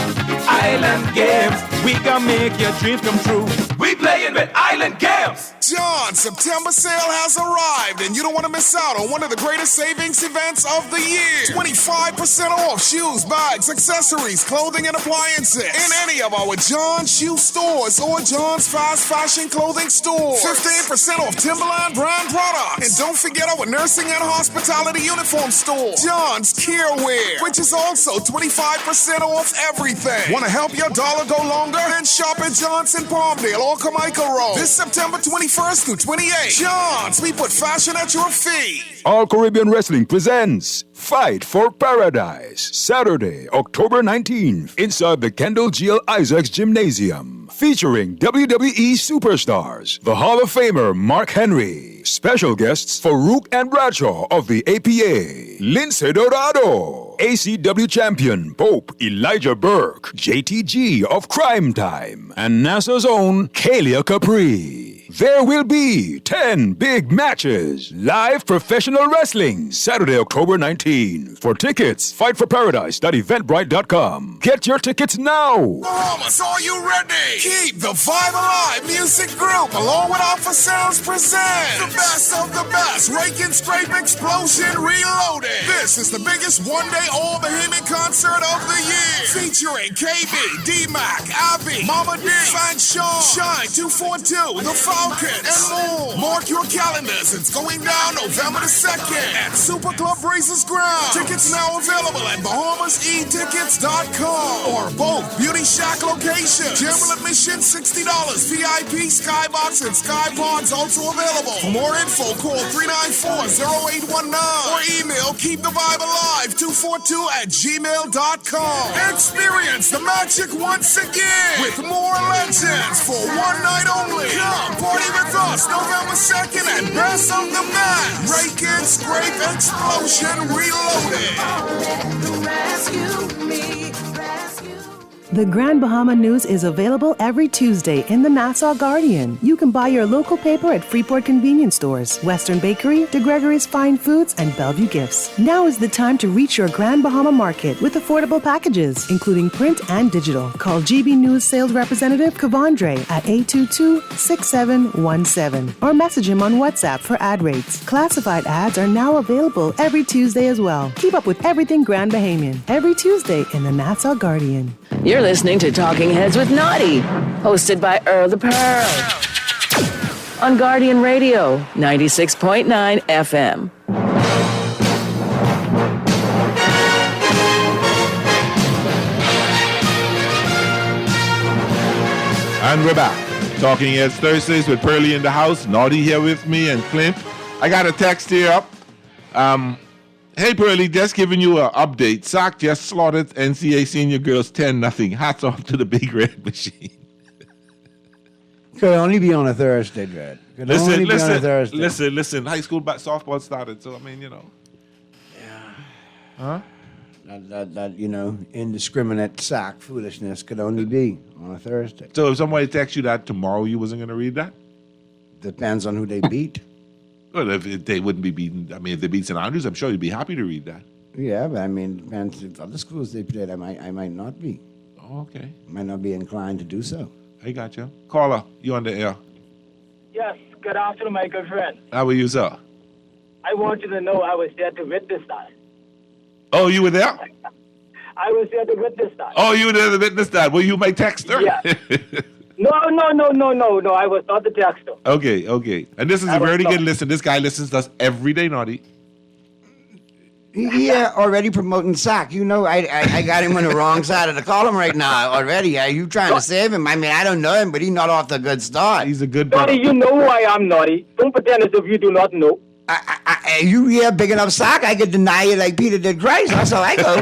S3: Island Games. We gonna make your dreams come true. We playing with Island Games.
S8: John, September sale has arrived, and you don't want to miss out on one of the greatest savings events of the year. 25% off shoes, bags, accessories, clothing, and appliances in any of our John Shoe stores or John's Fast Fashion Clothing stores. 15% off Timberland brand products. And don't forget our nursing and hospitality uniform store, John's Carewear, which is also 25% off everything. Want to help your dollar go longer? Then shop at John's in Palmdale or Carmichael Road. This September 21st through 28th. John's, we put fashion at your feet.
S10: All Caribbean Wrestling presents Fight for Paradise, Saturday, October 19th, inside the Kendall G.L. Isaacs Gymnasium, featuring WWE superstars, the Hall of Famer Mark Henry, special guests Farouk and Bradshaw of the APA, Lince Dorado, ACW champion Pope Elijah Burke, JTG of Crime Time, and NASA's own Kalia Capri. There will be 10 big matches. Live professional wrestling, Saturday, October 19th. For tickets, fightforparadise.eventbrite.com. Get your tickets now.
S8: Bahamas, are you ready? Keep the vibe alive. Music group, along with Alpha Sounds, present the best of the best. Rake and Scrape Explosion Reloaded. This is the biggest one-day all-Bahamian concert of the year. Featuring KB, D-Mac, Abby, Mama D, Fan Sean, Shine 242, The Falcon, and more. Mark your calendars. It's going down November the 2nd at Super Club Brazos Ground. Tickets now available at BahamasEtickets.com or both Beauty Shack locations. General admission $60. VIP, Skybox, and Sky Pods also available. For more info, call 394-0819 or email email keepthevibealive242@gmail.com. Experience the magic once again with more legends for one night only. Come party with us November 2nd at Best of the Mass. Break It, Scrape, Explosion, Reloaded.
S11: The Grand Bahama News is available every Tuesday in the Nassau Guardian. You can buy your local paper at Freeport Convenience Stores, Western Bakery, DeGregory's Fine Foods, and Bellevue Gifts. Now is the time to reach your Grand Bahama market with affordable packages, including print and digital. Call GB News sales representative Kavandre at 822-6717 or message him on WhatsApp for ad rates. Classified ads are now available every Tuesday as well. Keep up with everything Grand Bahamian every Tuesday in the Nassau Guardian.
S1: You're listening to Talking Heads with Naughty, hosted by Earl the Pearl. On Guardian Radio, 96.9 FM.
S5: And we're back. Talking Heads Thursdays with Pearlie in the house. Naughty here with me and Clint. I got a text here up. Hey, Pearlie, just giving you an update. SAC just slaughtered NCAA senior girls 10-0. Hats off to the Big Red Machine.
S7: Could only be on a Thursday, Dred. Could only be on a Thursday.
S5: Listen. High school softball started, so I mean, you know.
S7: Yeah.
S5: Huh?
S7: That indiscriminate SAC foolishness could only be on a Thursday.
S5: So if somebody texts you that tomorrow, you wasn't going to read that?
S7: Depends on who they beat.
S5: Well, if they wouldn't be beaten, I mean, if they beat St. Andrews, I'm sure you'd be happy to read that.
S7: Yeah, but I mean, depends if other schools they played, I might not be.
S5: Oh, okay.
S7: Might not be inclined to do so.
S5: I got you. Caller, you on the air.
S12: Yes, good afternoon, my good friend.
S5: How are you, sir?
S12: I want you to know I was there to witness that.
S5: Oh, you were there?
S12: I was there to witness that.
S5: Oh, you were there to witness that. Were you my texter?
S12: Yeah. No, I was not the texter.
S5: Okay. And this is a very good listen. This guy listens to us every day, Naughty.
S7: Yeah, already promoting SAC. You know, I got him on the wrong side of the column right now already. Are you trying to save him? I mean, I don't know him, but he's not off the good start.
S5: He's a good brother.
S12: Naughty, you know who I am, Naughty. Don't pretend as if you do not know.
S7: You here big enough SAC, I could deny you like Peter did Christ. That's how I go.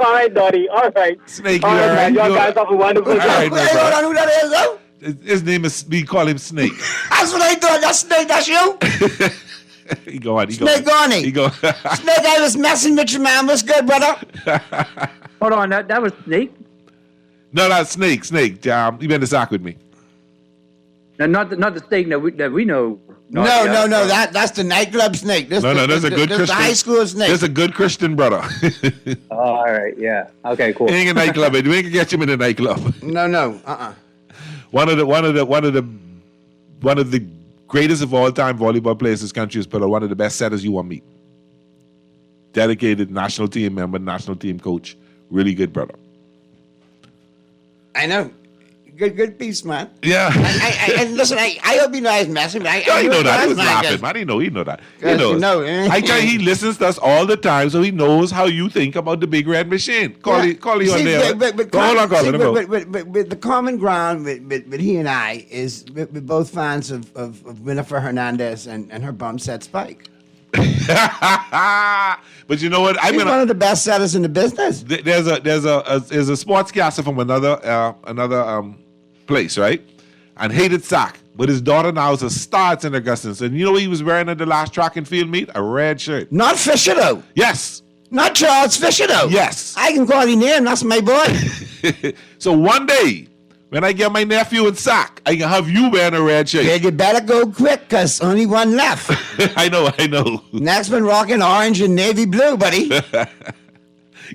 S12: All right, Naughty. All right.
S5: Snake,
S12: all right, man. You guys have a wonderful day.
S5: Right,
S7: hey, hold on, who that is, though?
S5: His name is, we call him Snake.
S7: That's what I thought. That's Snake, that's you?
S5: He go on.
S7: Snake Garney.
S5: He go.
S7: Snake, I was messing with you, man. What's good, brother?
S2: Hold on, that was Snake?
S5: No, that's Snake. Snake. You been to SAC with me.
S2: No, not the Snake that we know.
S7: No, that's the nightclub Snake. This
S5: there's a good Christian.
S7: The high school Snake.
S5: There's a good Christian brother.
S2: All right, yeah. Okay, cool.
S5: He ain't a nightclub. We ain't gonna get him in a nightclub.
S7: No.
S5: One of the greatest of all time volleyball players this country is probably one of the best setters you want to meet. Dedicated national team member, national team coach. Really good brother.
S7: I know. Good piece, man.
S5: Yeah.
S7: And listen, I hope you know I was messing. I
S5: know that. He was laughing, man. He know that. He knows. I tell you, he listens to us all the time, so he knows how you think about the Big Red Machine. Call you on there.
S7: But the common ground with he and I is we're both fans of Winifred Hernandez and her bum set Spike.
S5: But you know what?
S7: He's one of the best setters in the business.
S5: There's a sportscaster from another place, right? And hated SAC. But his daughter now is a star at St. Augustine's. And you know what he was wearing at the last track and field meet? A red shirt.
S7: Not Fisher, though.
S5: Yes.
S7: Not Charles Fisher, though.
S5: Yes.
S7: I can call him name. That's my boy.
S5: So one day, when I get my nephew in SAC, I can have you wearing a red shirt.
S7: Yeah, you better go quick, because only one left.
S5: I know.
S7: Next one rocking orange and navy blue, buddy.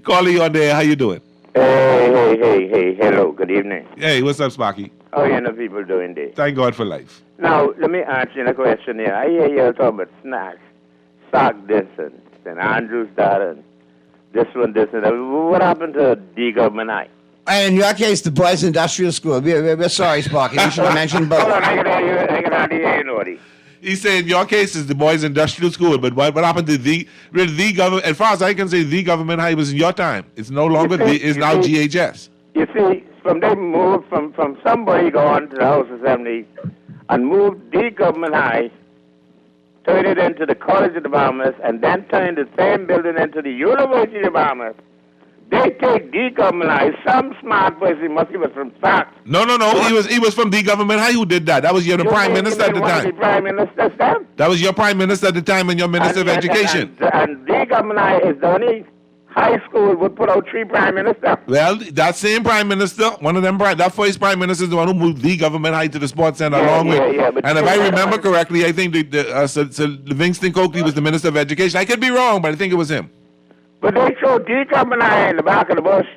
S5: Calling you on there. How you doing?
S13: Hey, hello, good evening.
S5: Hey, what's up, Sparky?
S13: How are you people doing there?
S5: Thank God for life.
S13: Now, let me ask you a question here. I hear you talk about snacks, SAC this and St. Andrews that and this and that. What happened to D Government High?
S7: In your case, the Boys Industrial School. We're sorry, Sparky. We should have mentioned both.
S13: Hold on, I can hardly hear you, Naughty.
S5: He said in your case is the Boys Industrial School, but what happened to the government? As far as I can say, the Government High was in your time. It's no longer it's now GHS.
S13: You see, from they moved from somebody go on to the House Assembly and moved the Government High turn it into the College of the Bahamas, and then turn the same building into the University of the Bahamas. They take D Government High. Some smart person must be from SAC.
S5: No. He was from D Government High who did that. That was your Prime Minister at the time.
S13: Prime Minister then?
S5: That was your Prime Minister at the time and your Minister of Education.
S13: And D Government High is the only high school would put out 3 Prime Ministers.
S5: Well, that same Prime Minister, one of them, that first Prime Minister is the one who moved the Government High to the Sports Center along with. And if I remember correctly, I think Sir Livingston Coakley was the Minister of Education. I could be wrong, but I think it was him.
S13: But they show D Government High in the back of the bush.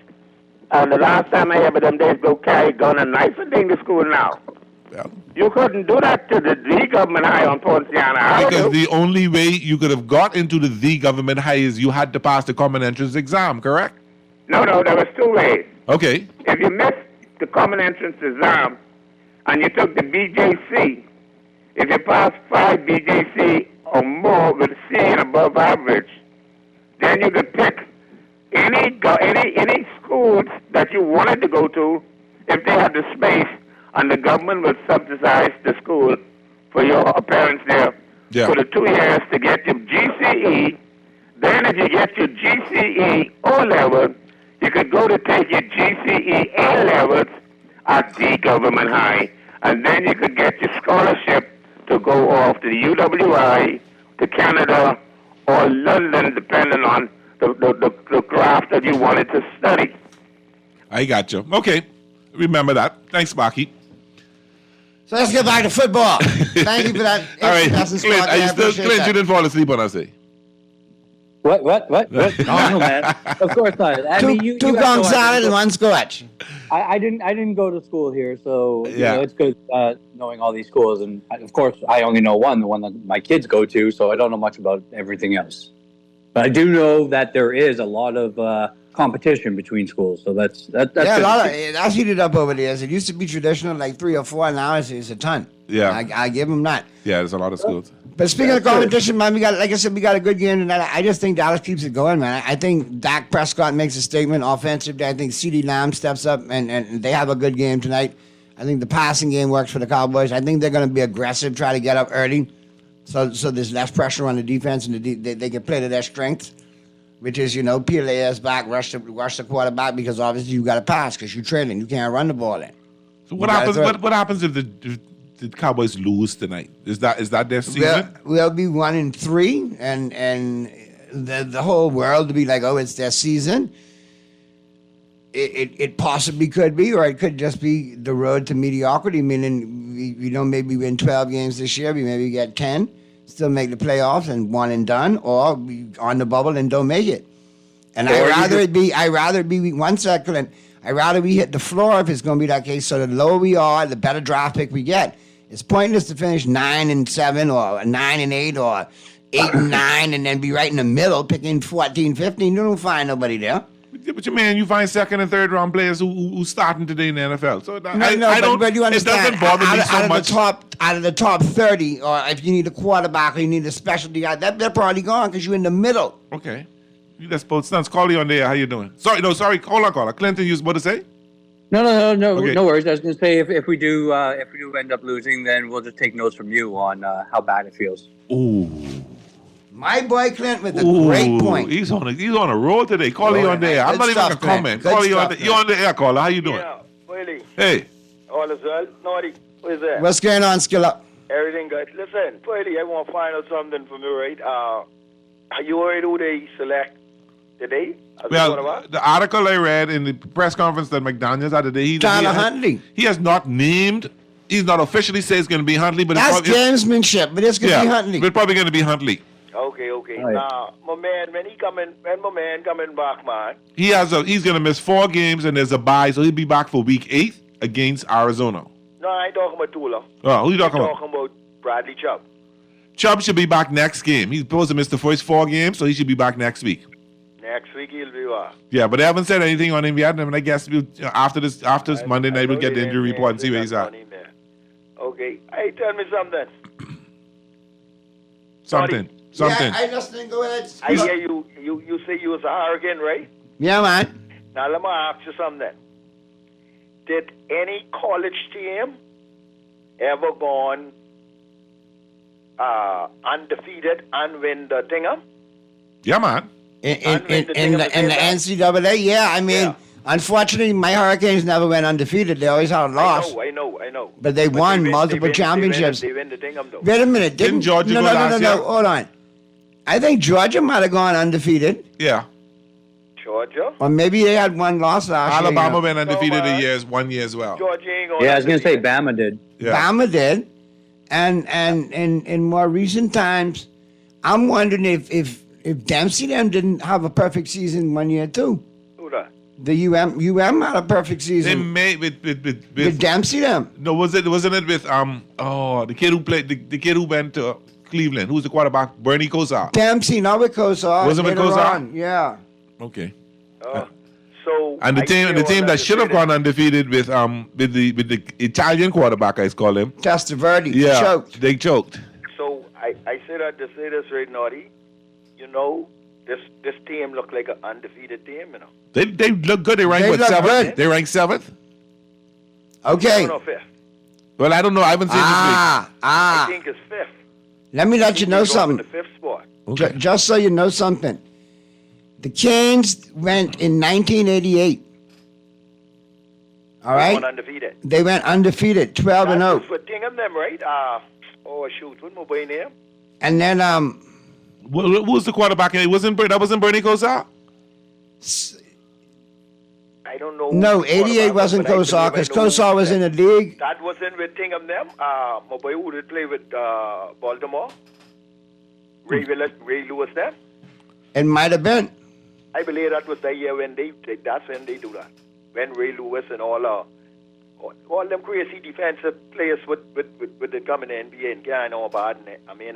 S13: And the last time I heard them, they go carry gun and knife and thing to school now.
S5: Yeah.
S13: You couldn't do that to the D Government High on Ponciana.
S5: Because the only way you could have got into the Government High is you had to pass the Common Entrance exam, correct?
S13: No, there was 2 ways.
S5: Okay.
S13: If you missed the Common Entrance exam and you took the BJC, if you passed 5 BJC or more with C and above average, then you could pick any schools that you wanted to go to if they had the space, and the government would subsidize the school for your parents there for the 2 years to get your GCE. Then if you get your GCE O-level, you could go to take your GCE A-levels at the Government High, and then you could get your scholarship to go off to the UWI, to Canada, or London, depending on the craft that you wanted to study.
S5: I got you. Okay. Remember that. Thanks, Sparky.
S7: So let's get back to football. Thank you for that.
S5: All right. Clint, are you still, Clint, you didn't fall asleep on us, eh?
S2: What? No, man. Of course not. I mean, you
S7: two gum salad and 1 scotch.
S2: I didn't go to school here, so you know, it's good knowing all these schools. And of course, I only know the one that my kids go to, so I don't know much about everything else. But I do know that there is a lot of competition between schools, so that's
S7: yeah, a lot of that's heated up over there. It used to be traditional, like 3 or 4, and now it's a ton.
S5: Yeah,
S7: I give them that.
S5: Yeah, there's a lot of schools.
S7: But speaking of competition, man, we got a good game tonight. I just think Dallas keeps it going, man. I think Dak Prescott makes a statement offensively. I think CeeDee Lamb steps up, and they have a good game tonight. I think the passing game works for the Cowboys. I think they're going to be aggressive, try to get up early, so there's less pressure on the defense, and they can play to their strengths, which is, peel their ass back, rush the quarterback, because obviously you got to pass because you're trailing. You can't run the ball in.
S5: So what happens if the Cowboys lose tonight? Is that their season?
S7: We'll be 1-3, and the whole world will be like, oh, it's their season. It possibly could be, or it could just be the road to mediocrity, meaning we don't maybe win 12 games this year, we maybe get 10, still make the playoffs and one and done, or we on the bubble and don't make it. And I'd rather we hit the floor if it's going to be that case. So the lower we are, the better draft pick we get. It's pointless to finish 9-7 or 9-8 or 8-9 and then be right in the middle picking 14, 15. You don't find nobody there.
S5: But you find 2nd and 3rd round players who starting today in the NFL. So
S7: but you understand.
S5: It doesn't bother me so much.
S7: Out of the top 30, or if you need a quarterback or you need a specialty guy, they're probably gone because you're in the middle.
S5: Okay. You just both stunts. Call you on there. How you doing? Sorry. Caller. Clinton, you was about to say?
S2: No.
S5: Okay.
S2: No worries. I was going to say if we do end up losing, then we'll just take notes from you on how bad it feels.
S5: Ooh.
S7: My boy Clint with a great point.
S5: He's on a roll today. Call you on there. I'm not even going to comment. Call you on the, you're on the air, caller. How you doing?
S15: Yeah, Willie.
S5: Hey.
S15: All is well. Naughty. What is that?
S7: What's going on, Skilla?
S15: Everything good. Listen, Willie, I want to find out something from you, right? Are you worried who they select today?
S5: Well, the article I read in the press conference that McDaniels had today,
S7: Tyler Huntley.
S5: He has not named. He's not officially said it's going to be Huntley, but
S7: that's gamesmanship. But it's going to be Huntley.
S5: It's probably going to be Huntley.
S15: Okay.
S2: Right.
S15: Now, when my man coming back, man?
S5: He's going to miss 4 games and there's a bye, so he'll be back for week 8 against Arizona.
S15: No, I ain't talking about Tula.
S5: Oh, who you talking about?
S15: I'm talking about Bradley Chubb.
S5: Chubb should be back next game. He's supposed to miss the first 4 games, so he should be back next week.
S15: Next week he'll be back.
S5: Yeah, but they haven't said anything on him yet. And I guess after this Monday night, we'll get the injury report and see where he's at.
S15: Okay. Hey, tell me something.
S5: Something.
S7: Yeah, I just didn't go ahead.
S15: I hear you say you was a Hurricane, right?
S7: Yeah, man.
S15: Now, let me ask you something. Did any college team ever gone undefeated and win the Tingham?
S5: Yeah, man.
S7: In the NCAA, yeah. I mean, unfortunately, my Hurricanes never went undefeated. They always had a loss.
S15: I know.
S7: But they won multiple championships.
S15: They win the Tingham, though.
S7: Wait a minute.
S5: Didn't Georgia go last year?
S7: No. Hold on. I think Georgia might have gone undefeated.
S5: Yeah.
S15: Georgia?
S7: Or maybe they had one loss last year.
S5: Alabama went undefeated 1 year as well.
S15: Georgia ain't going
S2: Yeah, I was going to say Bama did.
S5: Yeah.
S7: Bama did. And in more recent times, I'm wondering if Dempsey them didn't have a perfect season 1 year too.
S15: Who that?
S7: The UM had a perfect
S5: They
S7: season.
S5: made with
S7: With Dempsey them.
S5: No, wasn't it with the kid who played the kid who went to Cleveland? Who's the quarterback? Bernie Kosar.
S7: Dempsey, not with Kosar.
S5: Was it with
S7: later
S5: Kosar?
S7: on, yeah.
S5: Okay.
S15: So
S5: And the team that should have gone undefeated with the Italian quarterback, I call him.
S7: Testaverde.
S5: Yeah,
S7: Choked.
S5: they choked.
S15: So I say that to say this right, Naughty. You know, this team look like an undefeated team, you know.
S5: They look good. They ranked
S7: They look
S5: 7th.
S7: good.
S5: They ranked 7th.
S7: Okay.
S15: No, fifth.
S5: Well, I don't know. I haven't seen
S15: I think it's fifth.
S7: Let me let you know
S15: He's going
S7: something.
S15: in the fifth spot.
S7: Just so you know something. The Canes went in 1988. All right?
S15: They went undefeated.
S7: They went undefeated, 12 and 0.
S15: For Tingham, them, right? Oh, shoot. What my boy name?
S7: And then,
S5: Who was the quarterback? That wasn't Bernie Kosar?
S15: I don't know.
S7: no,
S15: who the
S7: 88
S15: quarterback was,
S7: wasn't
S15: but I
S7: Kosar,
S15: believe
S7: because
S15: I know
S7: Kosar was in the league.
S15: That wasn't with Tingham, them. My boy who did play with Baltimore. Ray Lewis, them.
S7: It might have been.
S15: I believe that was the year when that's when they do that. When Ray Lewis and all them crazy defensive players would come in the NBA and get on bad, in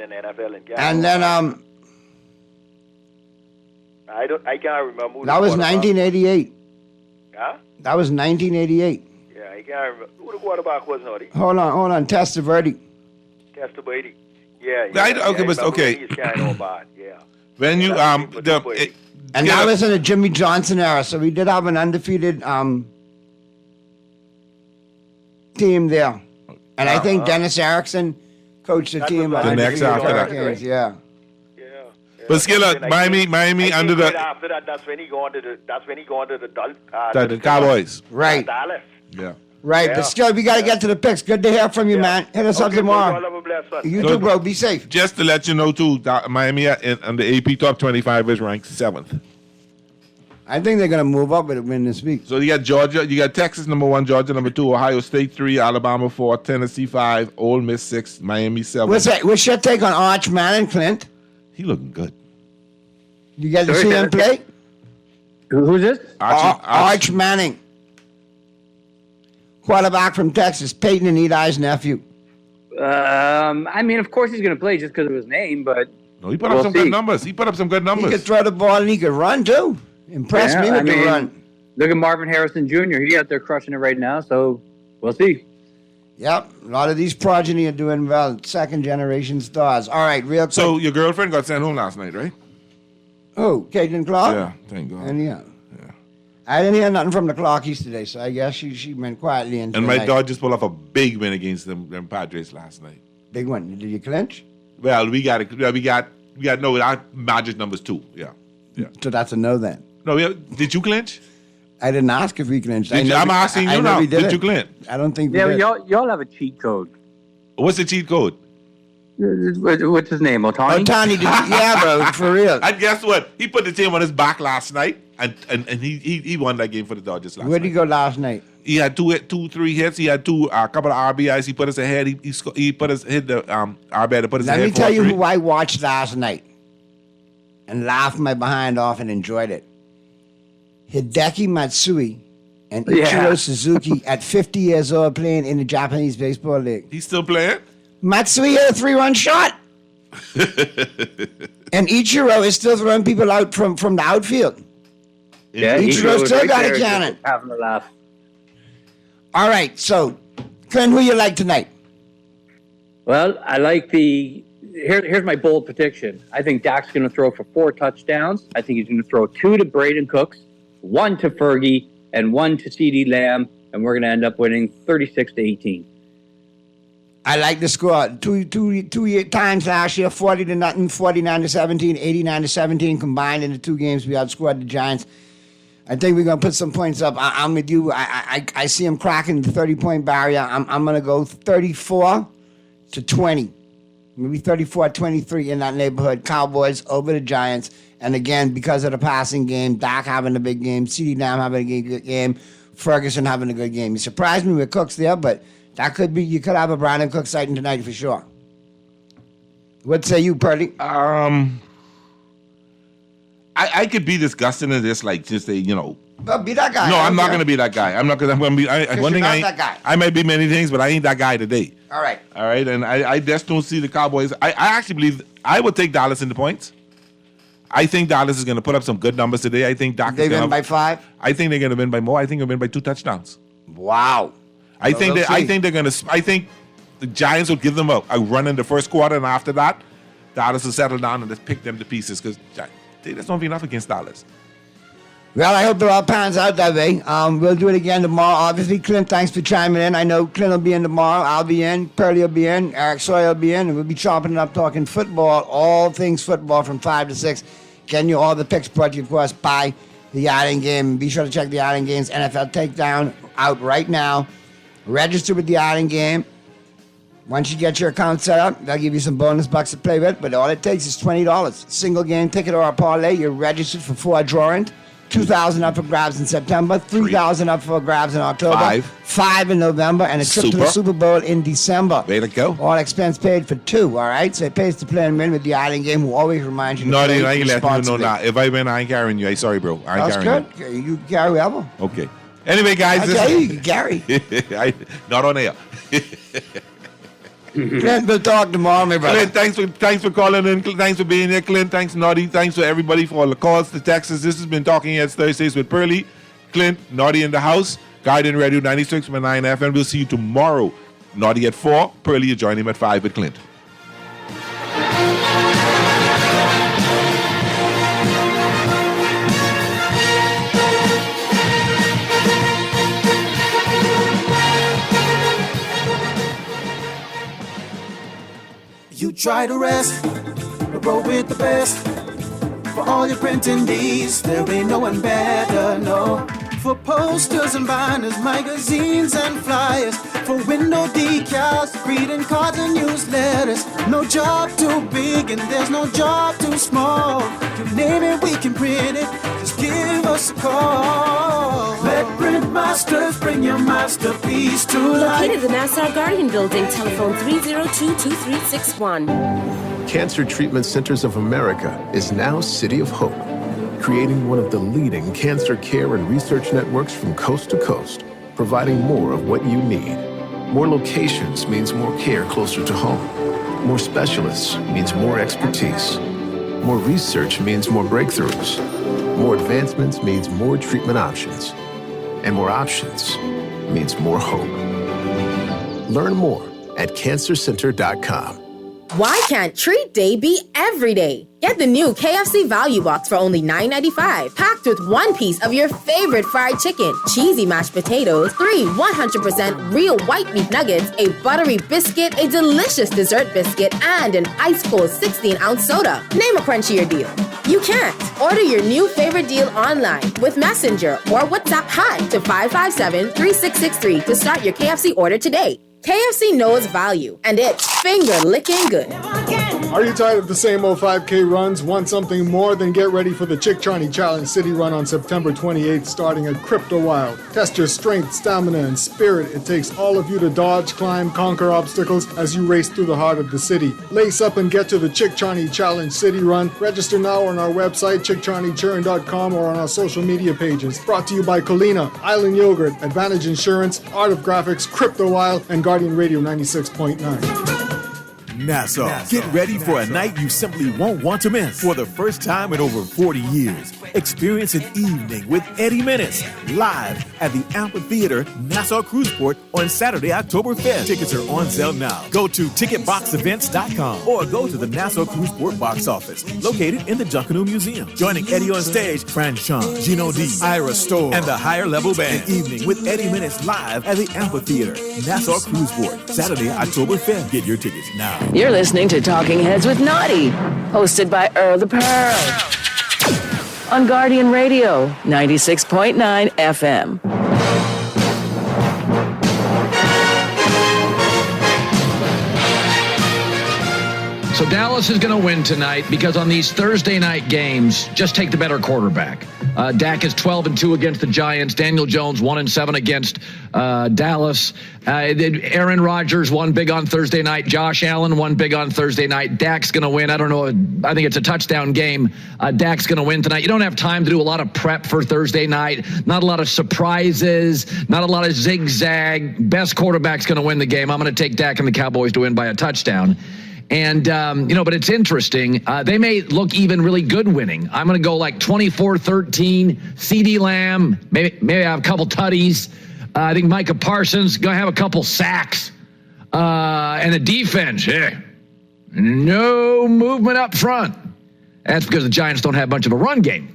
S15: NFL and get.
S7: And then,
S15: I can't remember. Who
S7: that was 1988.
S15: Yeah?
S7: That was 1988.
S15: Yeah, I can't remember. Who the quarterback was, Naughty?
S7: Hold on. Testaverde.
S15: Testaverde. Yeah.
S5: Okay.
S15: He's carrying on bad, yeah.
S5: When you
S7: And that was in the Jimmy Johnson era, so we did have an undefeated team there. And I think Dennis Erickson coached the team.
S5: The next after that.
S7: Hurricanes, yeah.
S5: But Skilla, Miami under the
S15: After that, that's when he gone to the
S5: Cowboys.
S7: Right.
S15: Dallas.
S5: Yeah.
S7: Right,
S15: Yeah.
S7: but still, we got to get to the picks. Good to hear from you, man. Hit us up
S15: Okay,
S7: tomorrow.
S15: bro, have a blessed one.
S7: You too, bro. Be safe.
S5: Just to let you know, too, that Miami on the AP Top 25 is ranked 7th.
S7: I think they're going to move up with a win this week.
S5: So you got Georgia, you got Texas number 1, Georgia number 2, Ohio State 3, Alabama 4, Tennessee 5, Ole Miss 6, Miami 7.
S7: What's your take on Arch Manning, Clint?
S5: He looking good.
S7: You get to see him play?
S2: Who's this?
S7: Arch Manning. Quarterback from Texas, Peyton and Eli's nephew.
S2: I mean, of course he's going to play just because of his name, but
S5: No, he put up some good numbers. He
S7: could throw the ball and he could run, too. Impressed me with the run.
S2: Look at Marvin Harrison Jr. He's out there crushing it right now, so we'll see.
S7: Yep, a lot of these progeny are doing well. Second-generation stars. All right, real quick.
S5: So your girlfriend got sent home last night, right?
S7: Oh, Caitlin Clark?
S5: Yeah, thank God.
S7: And yeah. I didn't hear nothing from the Clarkies today, so I guess she went quietly into
S5: And
S7: the
S5: my
S7: night.
S5: dog just pulled off a big win against them Padres last night.
S7: Big one. Did you clinch?
S5: Well, we got no. Our magic number's 2. Yeah.
S7: So that's a no then.
S5: No, did you clinch?
S7: I didn't ask if we clinched.
S5: I'm asking you now. Did you clinch?
S7: I don't think we
S2: Yeah,
S7: did.
S2: y'all have a cheat code.
S5: What's the cheat code?
S2: What's his name? Otani?
S7: Otani, yeah, bro, for real.
S5: And guess what? He put the team on his back last night, and he won that game for the Dodgers last
S7: Where'd
S5: night.
S7: he go last night?
S5: He had 3 hits. He had a couple of RBIs. He put us ahead. He hit the RBI to put us
S7: Let
S5: ahead.
S7: me tell you
S5: 4-3.
S7: who I watched last night and laughed my behind off and enjoyed it. Hideki Matsui and Ichiro Suzuki at 50 years old playing in the Japanese Baseball League.
S5: He's still playing?
S7: Matsui hit a 3-run shot. And Ichiro is still throwing people out from the outfield.
S2: Yeah,
S7: Ichiro still
S2: right
S7: got
S2: there,
S7: a cannon.
S2: just having a laugh.
S7: All right, so, Clint, who you like tonight?
S2: Well, I like here's my bold prediction. I think Dak's going to throw for 4 touchdowns. I think he's going to throw 2 to Braden Cooks, 1 to Fergie, and 1 to CeeDee Lamb, and we're going to end up winning 36-18.
S7: I like the score. Two times last year, 40-0, 49-17, 89-17 combined in the two games. We outscored the Giants. I think we're going to put some points up. I'm with you. I see them cracking the 30-point barrier. I'm going to go 34-20. Maybe 34-23 in that neighborhood. Cowboys over the Giants. And again, because of the passing game, Dak having a big game, CeeDee Lamb having a good game, Ferguson having a good game. He surprised me with Cooks there, but that could be, you could have a Brandon Cooks sighting tonight for sure. What say you, Purdy?
S5: I could be disgusting at this, like just say, you know.
S7: Well, be that guy.
S5: No, I'm not going to be that guy. I'm not going to be. One thing
S7: that guy.
S5: I might be many things, but I ain't that guy today.
S7: All right.
S5: And I just don't see the Cowboys. I actually believe I would take Dallas in the points. I think Dallas is going to put up some good numbers today. I think Dak is going to
S7: win by 5.
S5: I think they're going to win by more. I think they'll win by 2 touchdowns.
S7: Wow.
S5: I think they're going to. I think the Giants will give them a run in the first quarter, and after that, Dallas will settle down and just pick them to pieces because they just don't have enough against Dallas.
S7: Well, I hope it all pans out that way. We'll do it again tomorrow. Obviously, Clint, thanks for chiming in. I know Clint will be in tomorrow. I'll be in. Pearlie will be in. Eric Sawyer will be in. And we'll be chopping it up, talking football, all things football from 5 to 6. Getting you all the picks brought to you, of course, by the Island Game. Be sure to check the Island Game's NFL Takedown out right now. Register with the Island Game. Once you get your account set up, they'll give you some bonus bucks to play with. But all it takes is $20. Single game ticket or a parlay. You're registered for 4 drawings. 2,000 up for grabs in September, 3,000 up for grabs in October, 5 in November, and a trip to the Super Bowl in December.
S5: Way to go.
S7: All expense paid for 2, all right? So it pays to play and win with the Island Game, who always reminds you to
S5: No,
S7: play
S5: I ain't letting you know
S7: responsibly.
S5: that. If I win, I ain't carrying you. Sorry, bro. I ain't carrying
S7: That's good. You carry whoever.
S5: you. Okay. Anyway, guys.
S7: I tell you, Gary.
S5: Not on air.
S7: Clint, we'll talk tomorrow, my brother.
S5: Clint, thanks for calling in. Thanks for being here, Clint. Thanks, Naughty. Thanks for everybody for all the calls, the texts. This has been Talking Heads Thursdays with Pearlie, Clint, Naughty in the house, Guardian Radio 96.9 FM. We'll see you tomorrow. Naughty at 4. Pearlie, you join him at 5 with Clint.
S14: You try to rest, but roll with the best. For all your printing needs, there ain't no one better, no. For posters and banners, magazines and flyers. For window decals, greeting cards and newsletters. No job too big and there's no job too small. You name it, we can print it, just give us a call. Let Print Masters bring your masterpiece to life.
S21: Located in the Nassau Guardian Building, telephone 302-2361.
S16: Cancer Treatment Centers of America is now City of Hope, creating one of the leading cancer care and research networks from coast to coast, providing more of what you need. More locations means more care closer to home. More specialists means more expertise. More research means more breakthroughs. More advancements means more treatment options. And more options means more hope. Learn more at cancercenter.com.
S17: Why can't treat day be every day? Get the new KFC Value Box for only $9.95, packed with 1 piece of your favorite fried chicken, cheesy mashed potatoes, 3 100% real white meat nuggets, a buttery biscuit, a delicious dessert biscuit, and an ice-cold 16-ounce soda. Name a crunchier deal. You can't. Order your new favorite deal online with Messenger or WhatsApp Hi to 557-3663 to start your KFC order today. KFC knows value, and it's finger-licking good.
S24: Are you tired of the same old 5K runs? Want something more? Then get ready for the Chick Charney Challenge City Run on September 28th, starting at Crypto Wild. Test your strength, stamina, and spirit. It takes all of you to dodge, climb, conquer obstacles as you race through the heart of the city. Lace up and get to the Chick Charney Challenge City Run. Register now on our website, chickcharneychurn.com, or on our social media pages. Brought to you by Colina, Island Yogurt, Advantage Insurance, Art of Graphics, Crypto Wild, and Guardian Radio 96.9.
S4: Nassau. Get ready for a night you simply won't want to miss. For the first time in over 40 years, experience an evening with Eddie Menace live at the Amphitheater Nassau Cruiseport on Saturday, October 5th. Tickets are on sale now. Go to ticketboxevents.com or go to the Nassau Cruiseport box office located in the Junkanoo Museum. Joining Eddie on stage, Fran Sean, Gino D, Ira Stoll, and the Higher Level Band. An evening with Eddie Menace live at the Amphitheater Nassau Cruiseport, Saturday, October 5th. Get your tickets now.
S1: You're listening to Talking Heads with Naughty, hosted by Earl the Pearl. On Guardian Radio, 96.9 FM.
S9: So Dallas is going to win tonight because on these Thursday night games, just take the better quarterback. Dak is 12-2 against the Giants. Daniel Jones 1-7 against Dallas. Aaron Rodgers won big on Thursday night. Josh Allen won big on Thursday night. Dak's going to win. I don't know. I think it's a touchdown game. Dak's going to win tonight. You don't have time to do a lot of prep for Thursday night. Not a lot of surprises. Not a lot of zigzag. Best quarterback's going to win the game. I'm going to take Dak and the Cowboys to win by a touchdown. And, but it's interesting. They may look even really good winning. I'm going to go like 24-13, CeeDee Lamb, maybe have a couple tutties. I think Micah Parsons going to have a couple sacks. And the defense, no movement up front. That's because the Giants don't have much of a run game.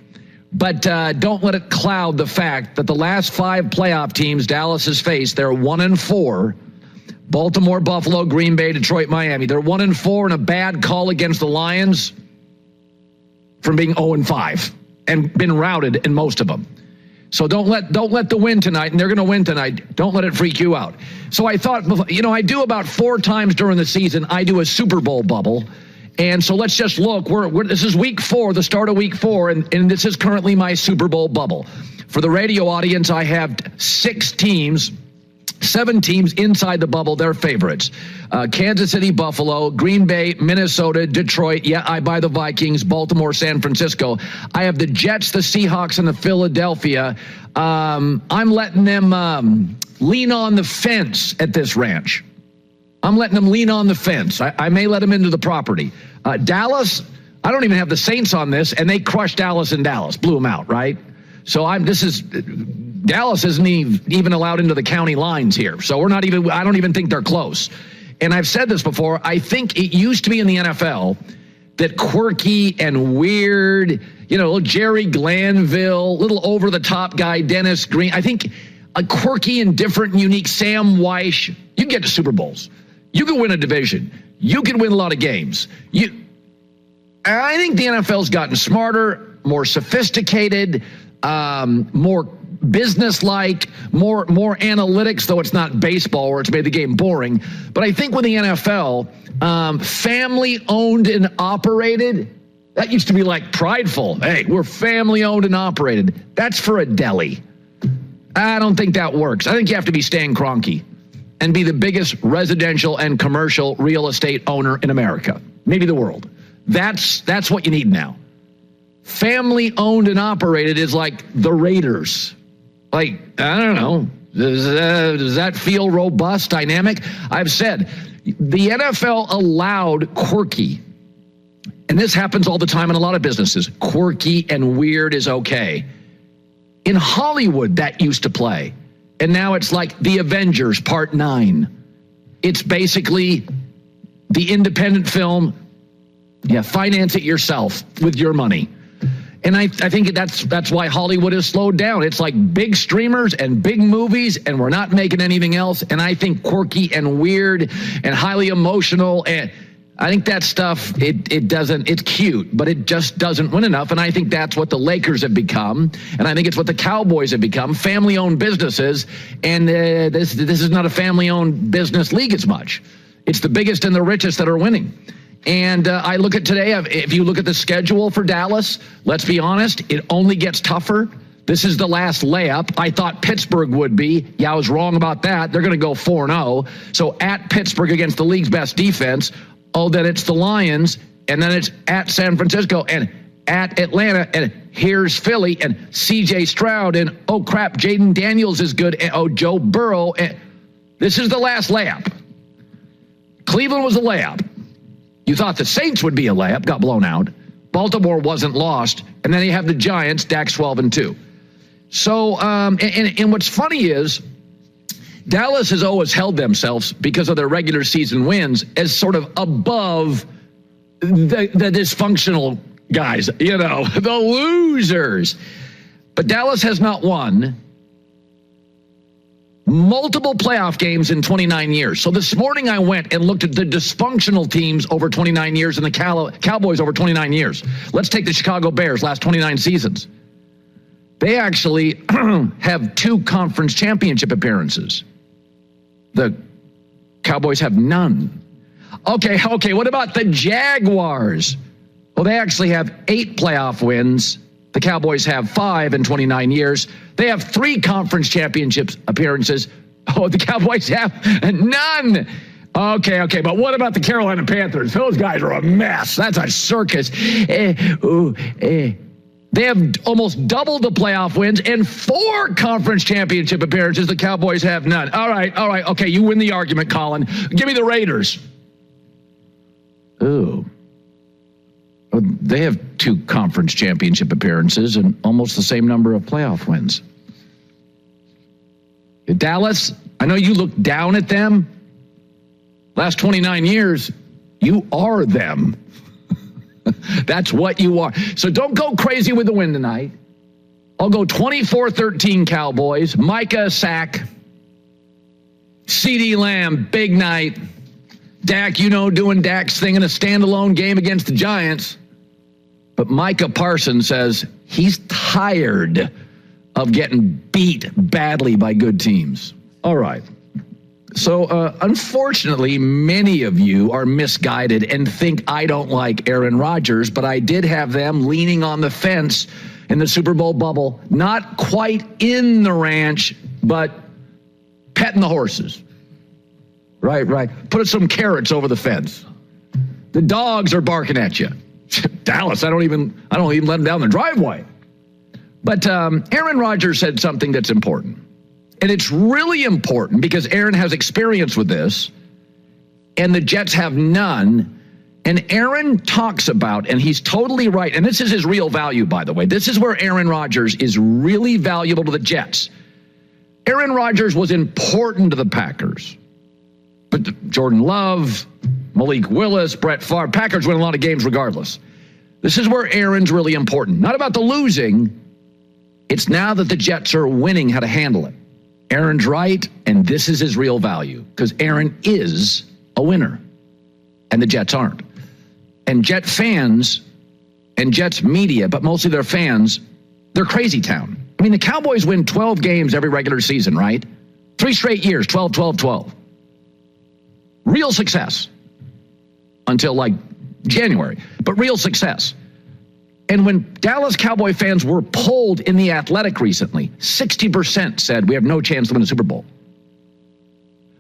S9: But don't let it cloud the fact that the last 5 playoff teams Dallas has faced, they're 1-4. Baltimore, Buffalo, Green Bay, Detroit, Miami. They're 1-4 and a bad call against the Lions from being 0-5 and been routed in most of them. So don't let the win tonight, and they're going to win tonight. Don't let it freak you out. So I thought, I do about 4 times during the season, I do a Super Bowl bubble. And so let's just look. This is week 4, the start of week 4, and this is currently my Super Bowl bubble. For the radio audience, I have 7 teams inside the bubble, they're favorites. Kansas City, Buffalo, Green Bay, Minnesota, Detroit. Yeah, I buy the Vikings, Baltimore, San Francisco. I have the Jets, the Seahawks, and the Philadelphia. I'm letting them lean on the fence at this ranch. I'm letting them lean on the fence. I may let them into the property. Dallas, I don't even have the Saints on this, and they crushed Dallas in Dallas, blew them out, right? So Dallas isn't even allowed into the county lines here. So I don't even think they're close. And I've said this before. I think it used to be in the NFL that quirky and weird, little Jerry Glanville, little over-the-top guy, Dennis Green. I think a quirky and different and unique Sam Weish, you can get to Super Bowls. You can win a division. You can win a lot of games. I think the NFL's gotten smarter, more sophisticated, more business-like, more analytics, though it's not baseball where it's made the game boring. But I think with the NFL, family-owned and operated, that used to be like prideful. Hey, we're family-owned and operated. That's for a deli. I don't think that works. I think you have to be Stan Kroenke and be the biggest residential and commercial real estate owner in America, maybe the world. That's what you need now. Family owned and operated is like the Raiders. Like, I don't know. Does that feel robust, dynamic? I've said the NFL allowed quirky, and this happens all the time in a lot of businesses. Quirky and weird is okay. In Hollywood, that used to play. And now it's like The Avengers Part 9. It's basically the independent film. Yeah, finance it yourself with your money. And I think that's why Hollywood has slowed down. It's like big streamers and big movies, and we're not making anything else. And I think quirky and weird and highly emotional, and I think that stuff, it's cute, but it just doesn't win enough. And I think that's what the Lakers have become. And I think it's what the Cowboys have become, family-owned businesses. And this is not a family-owned business league as much. It's the biggest and the richest that are winning. And I look at today, if you look at the schedule for Dallas, let's be honest, it only gets tougher. This is the last layup. I thought Pittsburgh would be. Yeah, I was wrong about that. They're going to go 4-0. So at Pittsburgh against the league's best defense, then it's the Lions, and then it's at San Francisco, and at Atlanta, and here's Philly, and C.J. Stroud, and oh crap, Jaden Daniels is good, and Joe Burrow. And this is the last layup. Cleveland was a layup. You thought the Saints would be a layup, got blown out. Baltimore wasn't lost. And then you have the Giants, Dak's 12-2. So, and what's funny is Dallas has always held themselves, because of their regular season wins, as sort of above the dysfunctional guys, you know, the losers. But Dallas has not won multiple playoff games in 29 years. So this morning I went and looked at the dysfunctional teams over 29 years and the Cowboys over 29 years. Let's take the Chicago Bears, last 29 seasons. They actually have 2 conference championship appearances. The Cowboys have none. Okay, what about the Jaguars? Well, they actually have 8 playoff wins. The Cowboys have 5 in 29 years. They have 3 conference championships appearances. Oh, the Cowboys have none. Okay, but what about the Carolina Panthers? Those guys are a mess. That's a circus. They have almost double the playoff wins and 4 conference championship appearances. The Cowboys have none. All right. Okay, you win the argument, Colin. Give me the Raiders. Ooh. They have 2 conference championship appearances and almost the same number of playoff wins. Dallas, I know you look down at them. Last 29 years, you are them. That's what you are. So don't go crazy with the win tonight. I'll go 24-13 Cowboys. Micah sack. CeeDee Lamb, big night. Dak, doing Dak's thing in a standalone game against the Giants. But Micah Parsons says he's tired of getting beat badly by good teams. All right. So, unfortunately, many of you are misguided and think I don't like Aaron Rodgers, but I did have them leaning on the fence in the Super Bowl bubble. Not quite in the ranch, but petting the horses. Right. Put some carrots over the fence. The dogs are barking at you. Dallas, I don't even let them down the driveway. But Aaron Rodgers said something that's important. And it's really important because Aaron has experience with this, and the Jets have none. And Aaron talks about, and he's totally right, and this is his real value, by the way. This is where Aaron Rodgers is really valuable to the Jets. Aaron Rodgers was important to the Packers. But Jordan Love, Malik Willis, Brett Favre, Packers win a lot of games regardless. This is where Aaron's really important. Not about the losing. It's now that the Jets are winning how to handle it. Aaron's right, and this is his real value because Aaron is a winner, and the Jets aren't. And Jet fans and Jets media, but mostly their fans, they're crazy town. I mean, the Cowboys win 12 games every regular season, right? 3 straight years, 12. Real success until like January, but real success. And when Dallas Cowboy fans were polled in The Athletic recently, 60% said we have no chance to win a Super Bowl.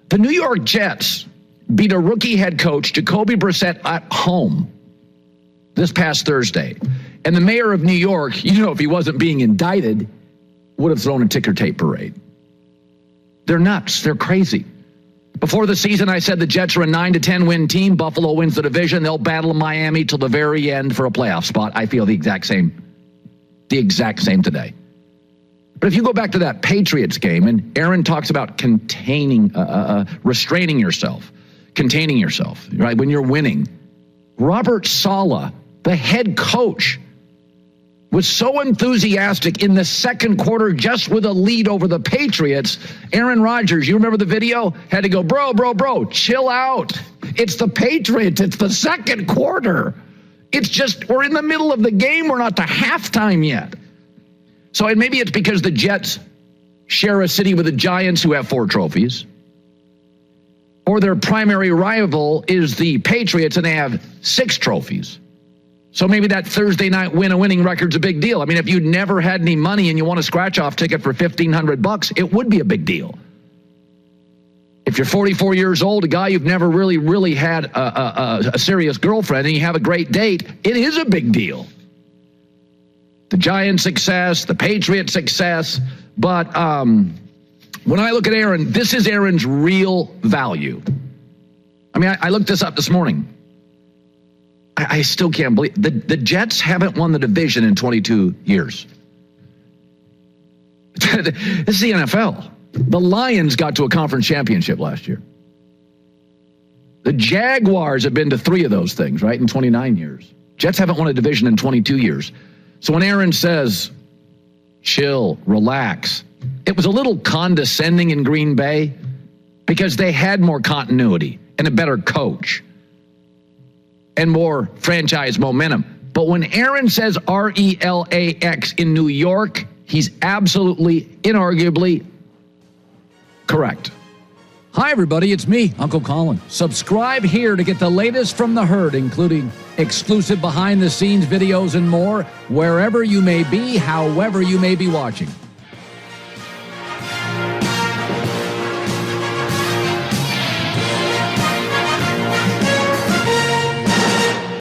S9: The New York Jets beat a rookie head coach, Jacoby Brissett, at home this past Thursday. And the mayor of New York, if he wasn't being indicted, would have thrown a ticker tape parade. They're nuts. They're crazy. Before the season, I said the Jets are a 9-10 win team. Buffalo wins the division. They'll battle Miami till the very end for a playoff spot. I feel the exact same today. But if you go back to that Patriots game, and Aaron talks about restraining yourself, containing yourself, right, when you're winning. Robert Saleh, the head coach, was so enthusiastic in the second quarter just with a lead over the Patriots. Aaron Rodgers, you remember the video? Had to go, bro, chill out. It's the Patriots. It's the second quarter. It's just, we're in the middle of the game. We're not to halftime yet. So and maybe it's because the Jets share a city with the Giants who have 4 trophies. Or their primary rival is the Patriots and they have 6 trophies. So maybe that Thursday night winning record's a big deal. I mean, if you'd never had any money and you want a scratch-off ticket for $1,500, it would be a big deal. If you're 44 years old, a guy you've never really had a serious girlfriend, and you have a great date, it is a big deal. The Giants' success, the Patriots' success, but when I look at Aaron, this is Aaron's real value. I mean, I looked this up this morning. I still can't believe the Jets haven't won the division in 22 years. This is the NFL. The Lions got to a conference championship last year. The Jaguars have been to 3 of those things, right, in 29 years. Jets haven't won a division in 22 years. So when Aaron says, chill, relax, it was a little condescending in Green Bay because they had more continuity and a better coach and more franchise momentum. But when Aaron says RELAX in New York, he's absolutely, inarguably correct.
S18: Hi, everybody. It's me, Uncle Colin. Subscribe here to get the latest from the herd, including exclusive behind-the-scenes videos and more, wherever you may be, however you may be watching.